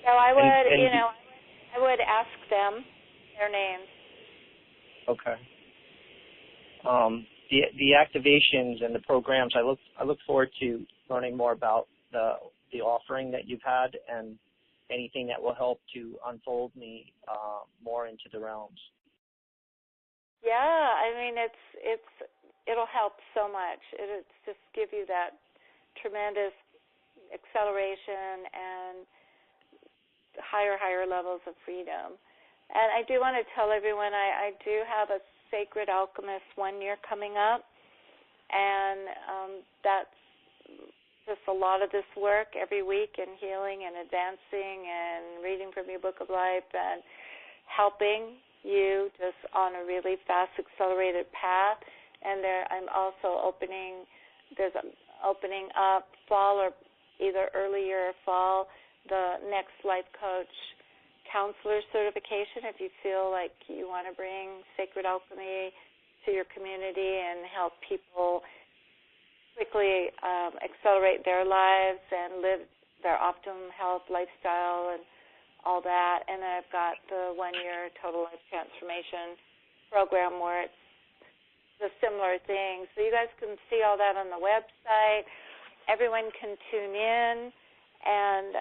So I would, I would ask them their names. Okay. The activations and the programs, I look forward to learning more about the offering that you've had and anything that will help to unfold me more into the realms. Yeah, I mean it'll help so much. It'll just give you that tremendous acceleration and higher levels of freedom. And I do want to tell everyone I do have a Sacred Alchemist 1 year coming up, and that's just a lot of this work every week, and healing and advancing and reading from your Book of Life and helping you just on a really fast, accelerated path. And I'm also opening up fall, or either earlier fall, the next life coach counselor certification, if you feel like you want to bring sacred alchemy to your community and help people quickly accelerate their lives and live their optimum health lifestyle and all that. And then I've got the 1 year total life transformation program where it's a similar thing. So you guys can see all that on the website. Everyone can tune in and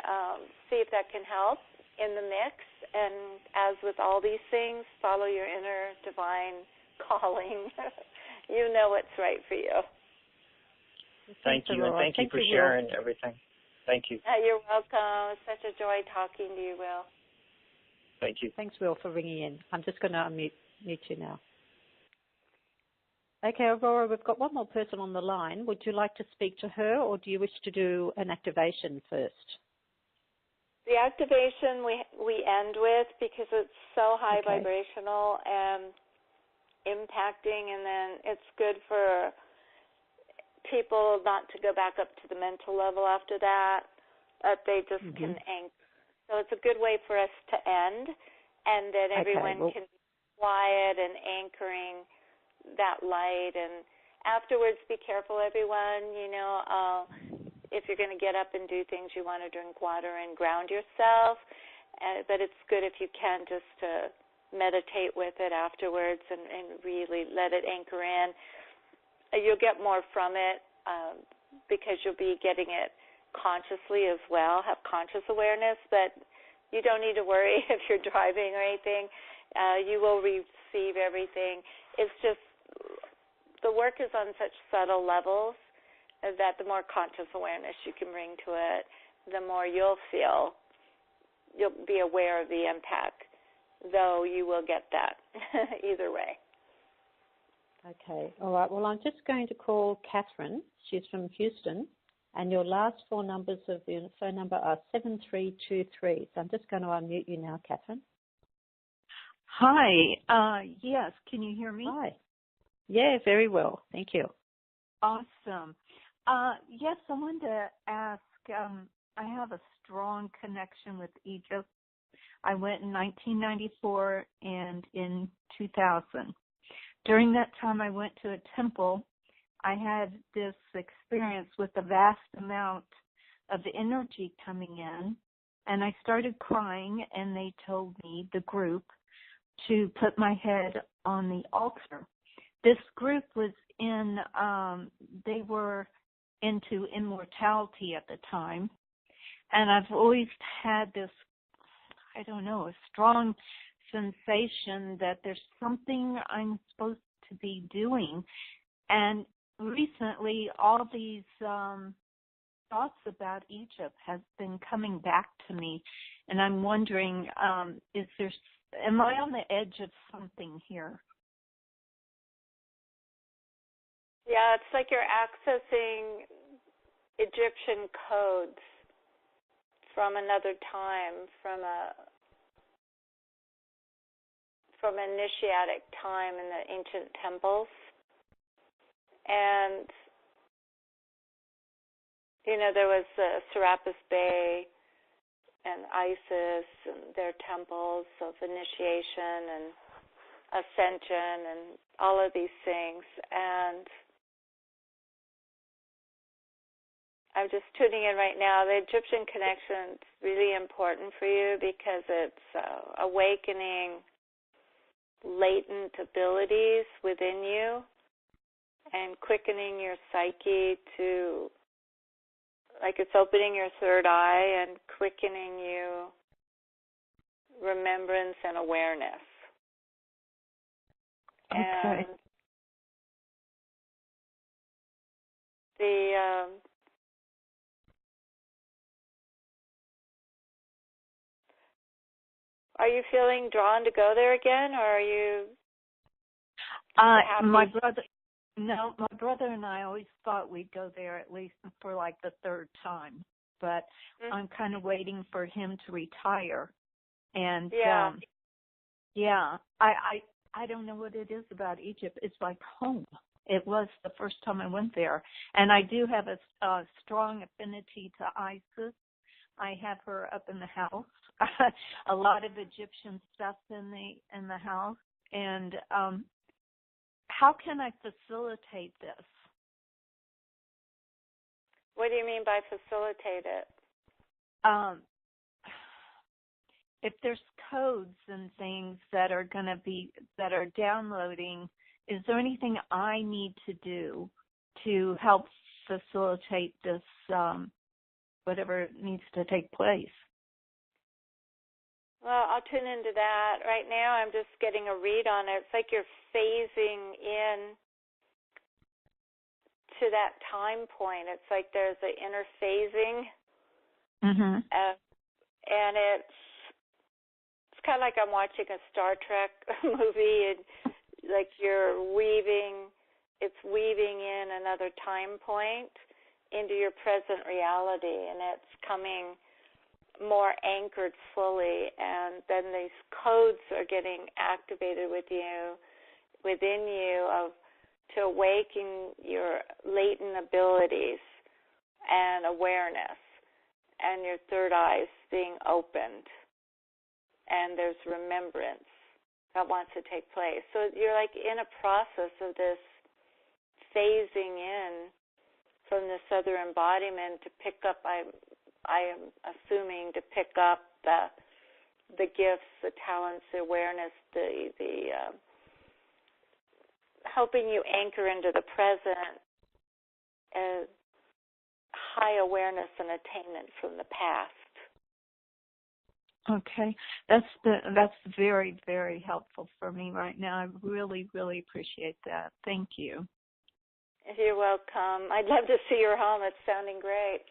see if that can help in the mix. And as with all these things, follow your inner divine calling. You know what's right for you. Thank you, and thank you for sharing everything. Thank you. You're welcome. It's such a joy talking to you, Will. Thank you. Thanks, Will, for ringing in. I'm just going to unmute you now. Okay, Aurora, we've got one more person on the line. Would you like to speak to her, or do you wish to do an activation first? The activation we end with, because it's so high vibrational and impacting, and then it's good for people not to go back up to the mental level after that they just can anchor. So it's a good way for us to end, and then everyone can be quiet and anchoring that light. And afterwards, be careful, everyone. If you're going to get up and do things, you want to drink water and ground yourself. But it's good if you can just to meditate with it afterwards and really let it anchor in. You'll get more from it because you'll be getting it consciously as well, have conscious awareness. But you don't need to worry if you're driving or anything. You will receive everything. It's just the work is on such subtle levels that the more conscious awareness you can bring to it, the more you'll be aware of the impact, though you will get that either way. Okay. All right. Well, I'm just going to call Cathrine. She's from Houston, and your last four numbers of your phone number are 7323. So I'm just going to unmute you now, Cathrine. Hi. Yes. Can you hear me? Hi. Yeah, very well. Thank you. Awesome. Yes, I wanted to ask, I have a strong connection with Egypt. I went in 1994 and in 2000. During that time, I went to a temple. I had this experience with a vast amount of energy coming in, and I started crying, and they told me, the group, to put my head on the altar. This group was they were into immortality at the time, and I've always had this, I don't know, a strong sensation that there's something I'm supposed to be doing. And recently, all these thoughts about Egypt have been coming back to me, and I'm wondering, am I on the edge of something here? Yeah, it's like you're accessing Egyptian codes from another time, from initiatic time in the ancient temples. And There was Serapis Bay and Isis and their temples of initiation and ascension and all of these things. And I'm just tuning in right now. The Egyptian connection is really important for you because it's awakening latent abilities within you and quickening your psyche to, like it's opening your third eye and quickening you remembrance and awareness. Okay. And are you feeling drawn to go there again, or are you happy? My brother and I always thought we'd go there at least for like the third time, but I'm kind of waiting for him to retire. And I don't know what it is about Egypt. It's like home. It was the first time I went there, and I do have a strong affinity to Isis. I have her up in the house. A lot of Egyptian stuff in the house. And how can I facilitate this? What do you mean by facilitate it? If there's codes and things that are downloading, is there anything I need to do to help facilitate this, whatever needs to take place? Well, I'll tune into that. Right now I'm just getting a read on it. It's like you're phasing in to that time point. It's like there's an interphasing. Mm-hmm. And it's kind of like I'm watching a Star Trek movie, and like it's weaving in another time point into your present reality, and it's coming more anchored fully, and then these codes are getting activated within you to awaken your latent abilities and awareness, and your third eye's being opened, and there's remembrance that wants to take place. So you're like in a process of this phasing in from this other embodiment to pick up, I am assuming, to pick up the gifts, the talents, the awareness, the helping you anchor into the present, high awareness and attainment from the past. Okay, that's very, very helpful for me right now. I really, really appreciate that. Thank you. You're welcome. I'd love to see your home. It's sounding great.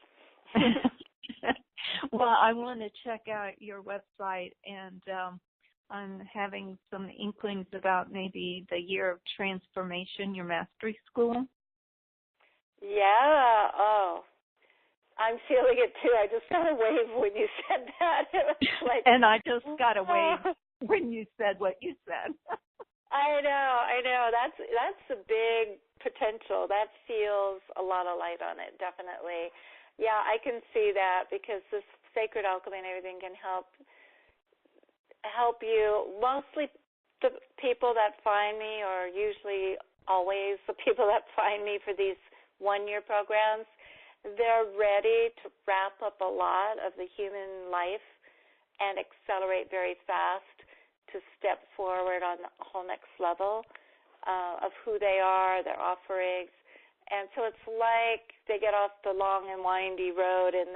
Well, I want to check out your website, and I'm having some inklings about maybe the Year of Transformation, your mastery school. Yeah. Oh, I'm feeling it too. I just got a wave when you said that. It was like, and I just got a wave when you said what you said. I know. That's a big potential. That feels a lot of light on it, definitely. Yeah, I can see that because this sacred alchemy and everything can help you. Mostly the people that find me, or usually always the people that find me for these one-year programs, they're ready to wrap up a lot of the human life and accelerate very fast to step forward on the whole next level of who they are, their offerings. And so it's like they get off the long and windy road and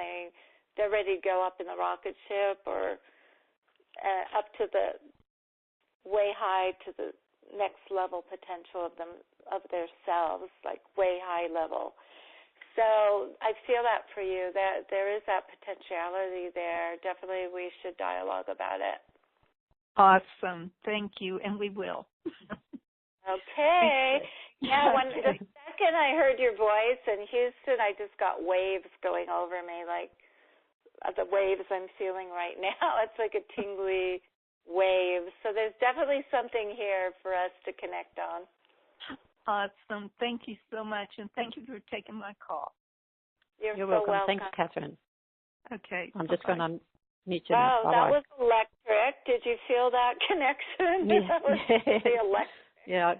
they're ready to go up in the rocket ship or up to the way high to the next level potential of their selves, like way high level. So I feel that for you, that there is that potentiality there. Definitely we should dialogue about it. Awesome. Thank you, and we will. Okay. Yeah, the second I heard your voice in Houston, I just got waves going over me, like the waves I'm feeling right now. It's like a tingly wave. So there's definitely something here for us to connect on. Awesome. Thank you so much, and thank you for taking my call. You're welcome. welcome. Thanks, Cathrine. Okay. I'm just going to mute you now. Wow, that was electric. Did you feel that connection? Yeah. That was the electric. Yeah,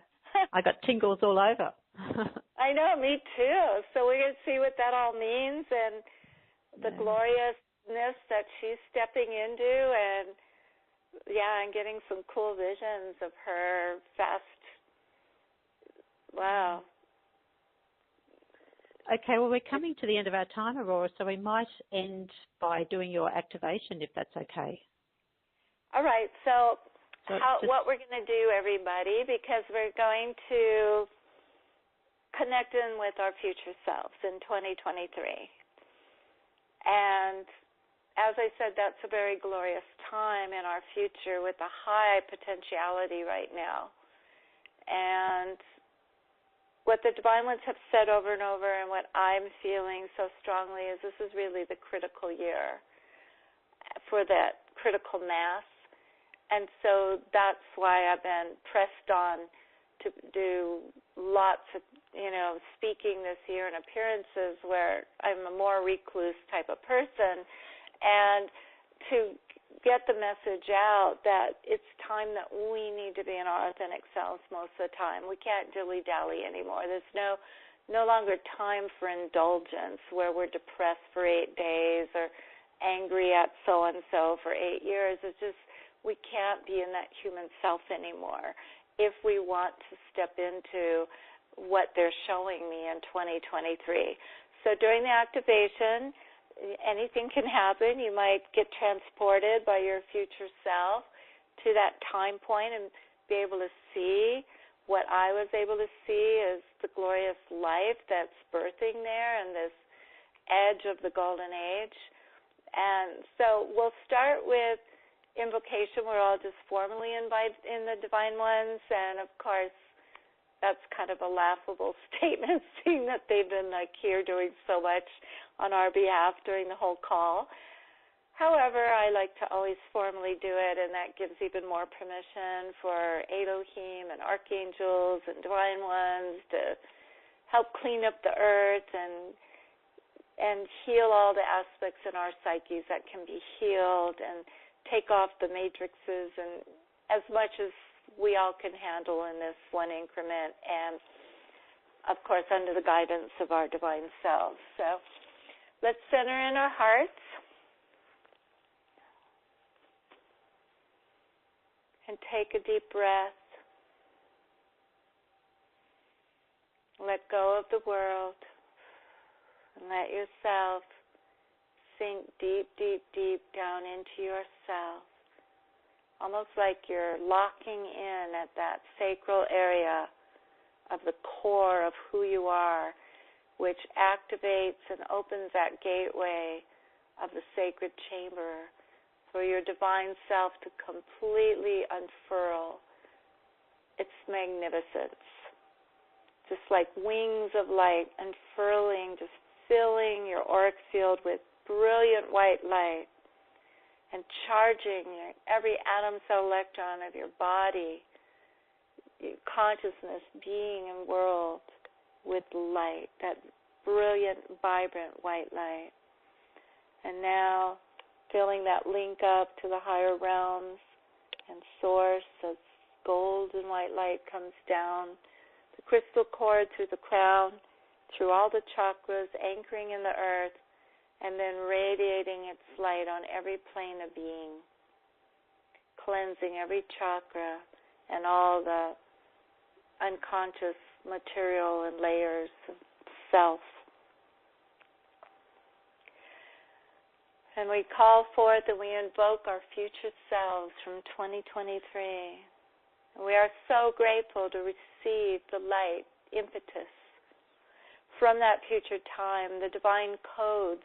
I got tingles all over. I know, me too. So we're going to see what that all means and the gloriousness that she's stepping into, and I'm getting some cool visions of her fast. Wow. Okay, well, we're coming to the end of our time, Aurora, so we might end by doing your activation, if that's okay. All right, so what we're going to do, everybody, because we're going to connect in with our future selves in 2023. And as I said, that's a very glorious time in our future with a high potentiality right now. And what the Divine Ones have said over and over, and what I'm feeling so strongly, is this is really the critical year for that critical mass. And so that's why I've been pressed on to do lots of, speaking this year and appearances where I'm a more recluse type of person, and to get the message out that it's time that we need to be in our authentic selves most of the time. We can't dilly-dally anymore. There's no longer time for indulgence where we're depressed for 8 days or angry at so-and-so for 8 years. It's just we can't be in that human self anymore if we want to step into what they're showing me in 2023. So during the activation, anything can happen. You might get transported by your future self to that time point and be able to see what I was able to see as the glorious life that's birthing there and this edge of the golden age. And so we'll start with invocation. We're all just formally invited in the Divine Ones, and of course that's kind of a laughable statement, seeing that they've been here doing so much on our behalf during the whole call. However, I like to always formally do it, and that gives even more permission for Elohim and archangels and Divine Ones to help clean up the earth and heal all the aspects in our psyches that can be healed, and take off the matrices and as much as we all can handle in this one increment, and of course under the guidance of our divine selves. So let's center in our hearts and take a deep breath. Let go of the world and let yourself sink deep, deep, deep down into yourself. Almost like you're locking in at that sacral area of the core of who you are, which activates and opens that gateway of the sacred chamber for your divine self to completely unfurl its magnificence. Just like wings of light unfurling, just filling your auric field with brilliant white light, and charging every atom, cell, electron of your body, your consciousness, being, and world with light, that brilliant, vibrant white light. And now feeling that link up to the higher realms and source as golden white light comes down the crystal cord through the crown, through all the chakras, anchoring in the earth, and then radiating its light on every plane of being, cleansing every chakra and all the unconscious material and layers of self. And we call forth and we invoke our future selves from 2023. And we are so grateful to receive the light, impetus from that future time, the divine codes,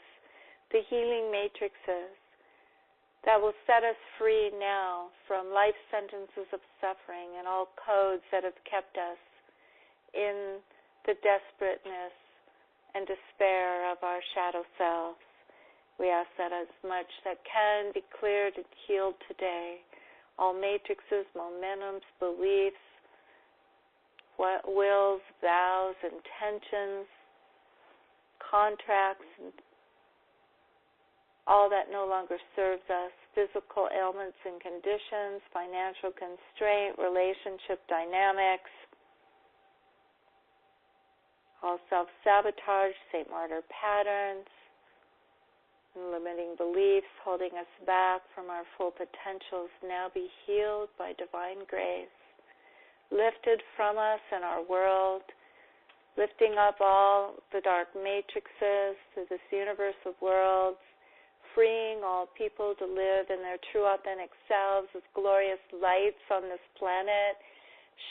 the healing matrices that will set us free now from life sentences of suffering and all codes that have kept us in the desperateness and despair of our shadow selves. We ask that as much that can be cleared and healed today, all matrices, momentums, beliefs, wills, vows, intentions, contracts, and all that no longer serves us, physical ailments and conditions, financial constraint, relationship dynamics, all self-sabotage, St. Martyr patterns, and limiting beliefs holding us back from our full potentials now be healed by divine grace, lifted from us and our world, lifting up all the dark matrices to this universe of worlds, freeing all people to live in their true authentic selves as glorious lights on this planet,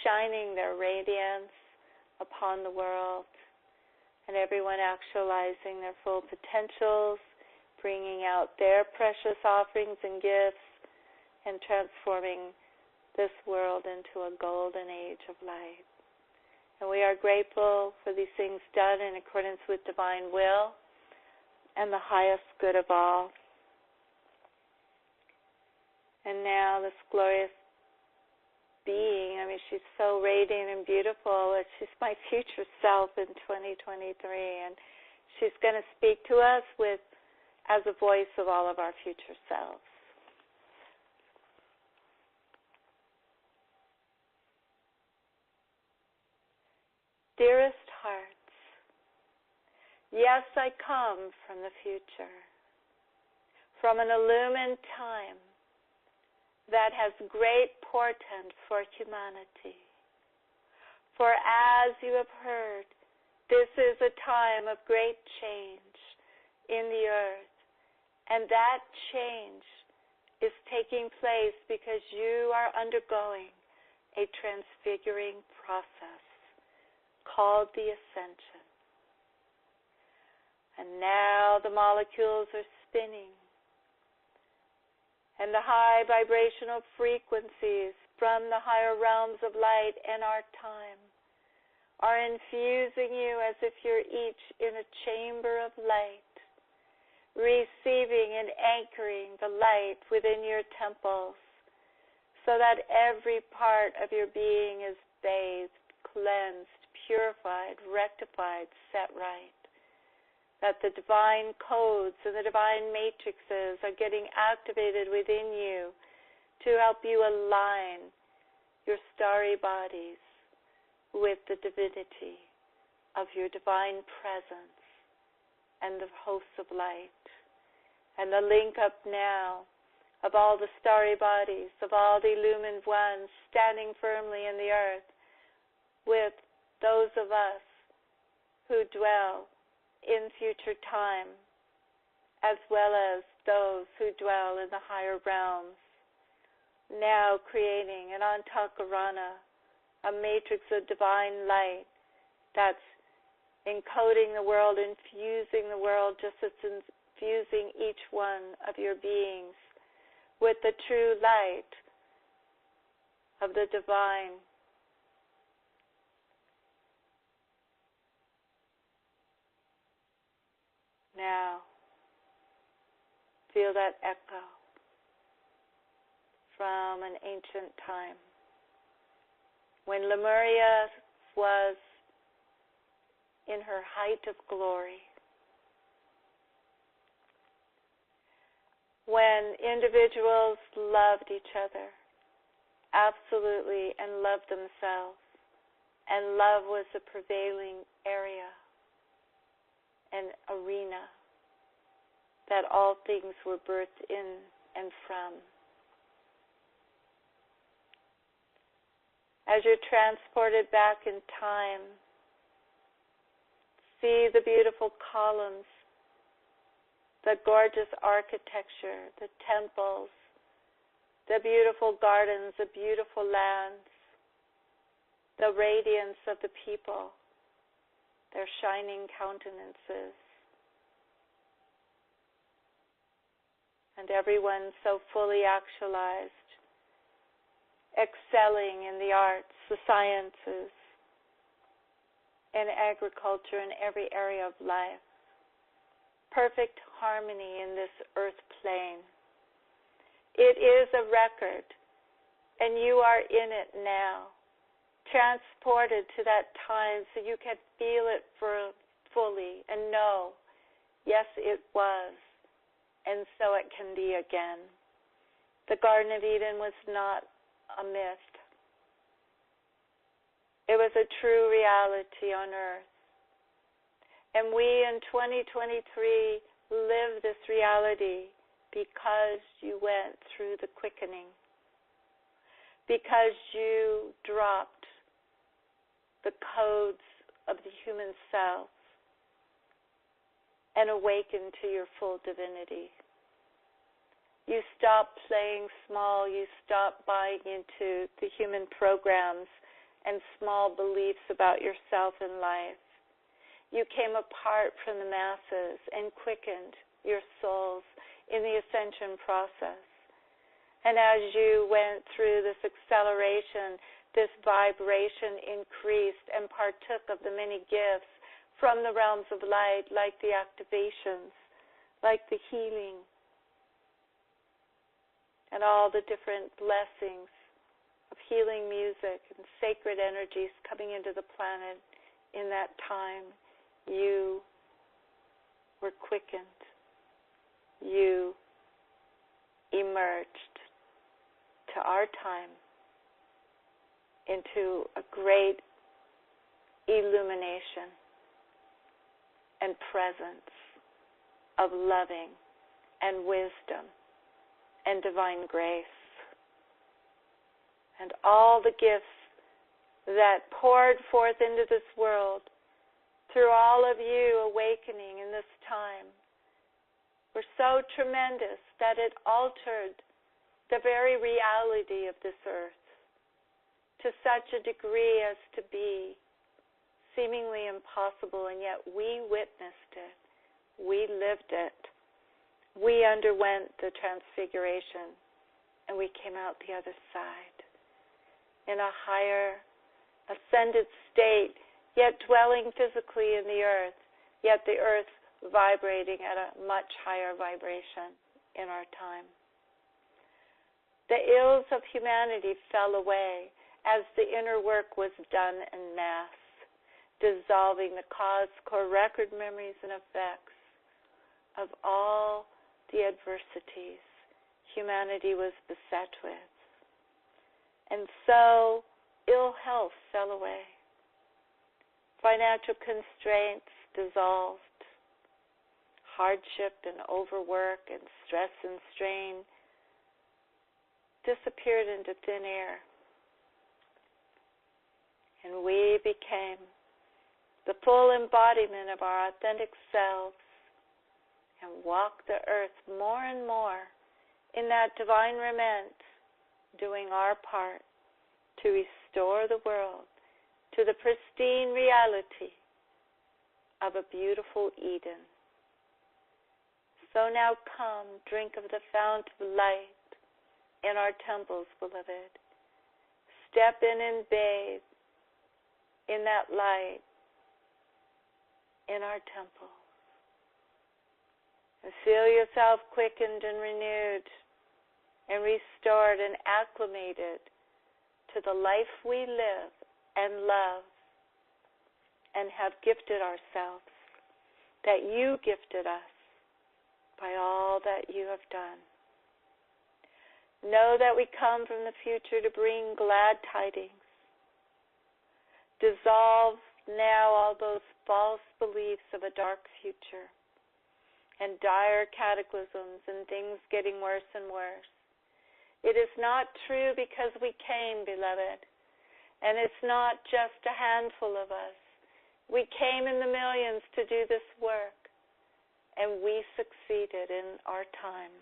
shining their radiance upon the world, and everyone actualizing their full potentials, bringing out their precious offerings and gifts, and transforming this world into a golden age of light. And we are grateful for these things done in accordance with divine will and the highest good of all. And now this glorious being, she's so radiant and beautiful. She's my future self in 2023, and she's going to speak to us as a voice of all of our future selves. Dearest hearts, yes, I come from the future, from an illumined time that has great portent for humanity. For as you have heard, this is a time of great change in the earth, and that change is taking place because you are undergoing a transfiguring process called the Ascension. And now the molecules are spinning, and the high vibrational frequencies from the higher realms of light and our time are infusing you as if you're each in a chamber of light, receiving and anchoring the light within your temples so that every part of your being is bathed, cleansed, purified, rectified, set right. That the divine codes and the divine matrices are getting activated within you to help you align your starry bodies with the divinity of your divine presence and the hosts of light. And the link up now of all the starry bodies, of all the illumined ones standing firmly in the earth with those of us who dwell in future time, as well as those who dwell in the higher realms, now creating an antakarana, a matrix of divine light that's encoding the world, infusing the world, just as it's infusing each one of your beings with the true light of the divine. Now, feel that echo from an ancient time when Lemuria was in her height of glory, when individuals loved each other absolutely and loved themselves, and love was the prevailing area and arena that all things were birthed in and from. As you're transported back in time, see the beautiful columns, the gorgeous architecture, the temples, the beautiful gardens, the beautiful lands, the radiance of the people, their shining countenances, and everyone so fully actualized, excelling in the arts, the sciences, in agriculture, in every area of life. Perfect harmony in this earth plane. It is a record, and you are in it now, transported to that time so you can feel it for fully and know, yes, it was, and so it can be again. The Garden of Eden was not a myth. It was a true reality on earth. And we in 2023 live this reality because you went through the quickening, because you dropped the codes of the human self and awakened to your full divinity. You stopped playing small. You stopped buying into the human programs and small beliefs about yourself and life. You came apart from the masses and quickened your souls in the ascension process. And as you went through this acceleration, this vibration increased and partook of the many gifts from the realms of light, like the activations, like the healing, and all the different blessings of healing music and sacred energies coming into the planet in that time. You were quickened. You emerged to our time into a great illumination and presence of loving and wisdom and divine grace. And all the gifts that poured forth into this world through all of you awakening in this time were so tremendous that it altered the very reality of this earth to such a degree as to be seemingly impossible, and yet we witnessed it. We lived it. We underwent the transfiguration, and we came out the other side in a higher, ascended state, yet dwelling physically in the earth, yet the earth vibrating at a much higher vibration in our time. The ills of humanity fell away as the inner work was done en masse, dissolving the cause, core record memories and effects of all the adversities humanity was beset with. And so ill health fell away. Financial constraints dissolved. Hardship and overwork and stress and strain disappeared into thin air. And we became the full embodiment of our authentic selves and walked the earth more and more in that divine rement, doing our part to restore the world to the pristine reality of a beautiful Eden. So now come, drink of the fount of light in our temples, beloved. Step in and bathe in that light in our temples. And feel yourself quickened and renewed and restored and acclimated to the life we live and love and have gifted ourselves, that you gifted us by all that you have done. Know that we come from the future to bring glad tidings. Dissolve now all those false beliefs of a dark future and dire cataclysms and things getting worse and worse. It is not true because we came, beloved, and it's not just a handful of us. We came in the millions to do this work, and we succeeded in our time.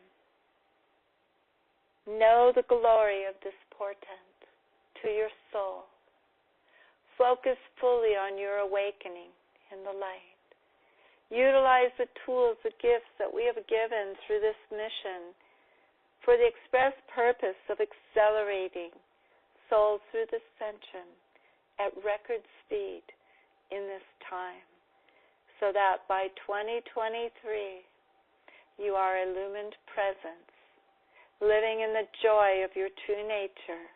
Know the glory of this portent to your soul. Focus fully on your awakening in the light. Utilize the tools, the gifts that we have given through this mission for the express purpose of accelerating souls through the ascension at record speed in this time, so that by 2023 you are illumined presence, living in the joy of your true nature,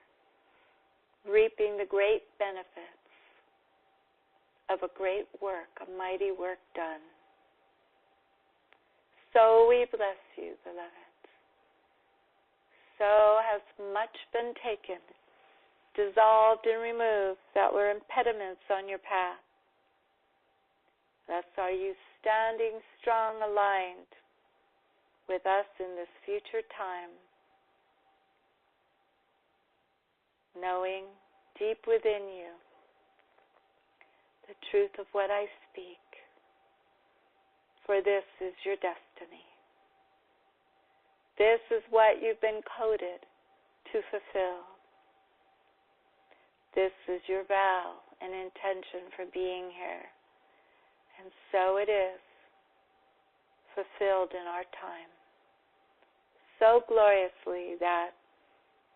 reaping the great benefits of a great work, a mighty work done. So we bless you, beloved. So has much been taken, dissolved and removed that were impediments on your path. Thus are you standing strong, aligned with us in this future time, knowing deep within you the truth of what I speak, for this is your destiny. This is what you've been coded to fulfill. This is your vow and intention for being here. And so it is, fulfilled in our time, so gloriously that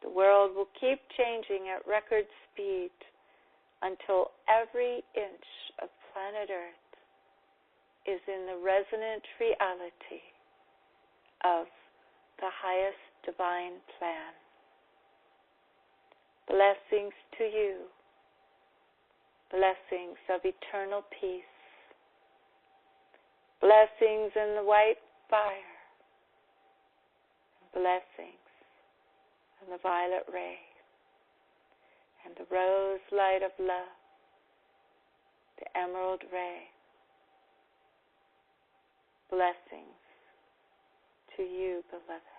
the world will keep changing at record speed until every inch of planet Earth is in the resonant reality of the highest divine plan. Blessings to you, blessings of eternal peace, blessings in the white fire, blessings in the violet ray, and the rose light of love, the emerald ray. Blessings to you, beloved.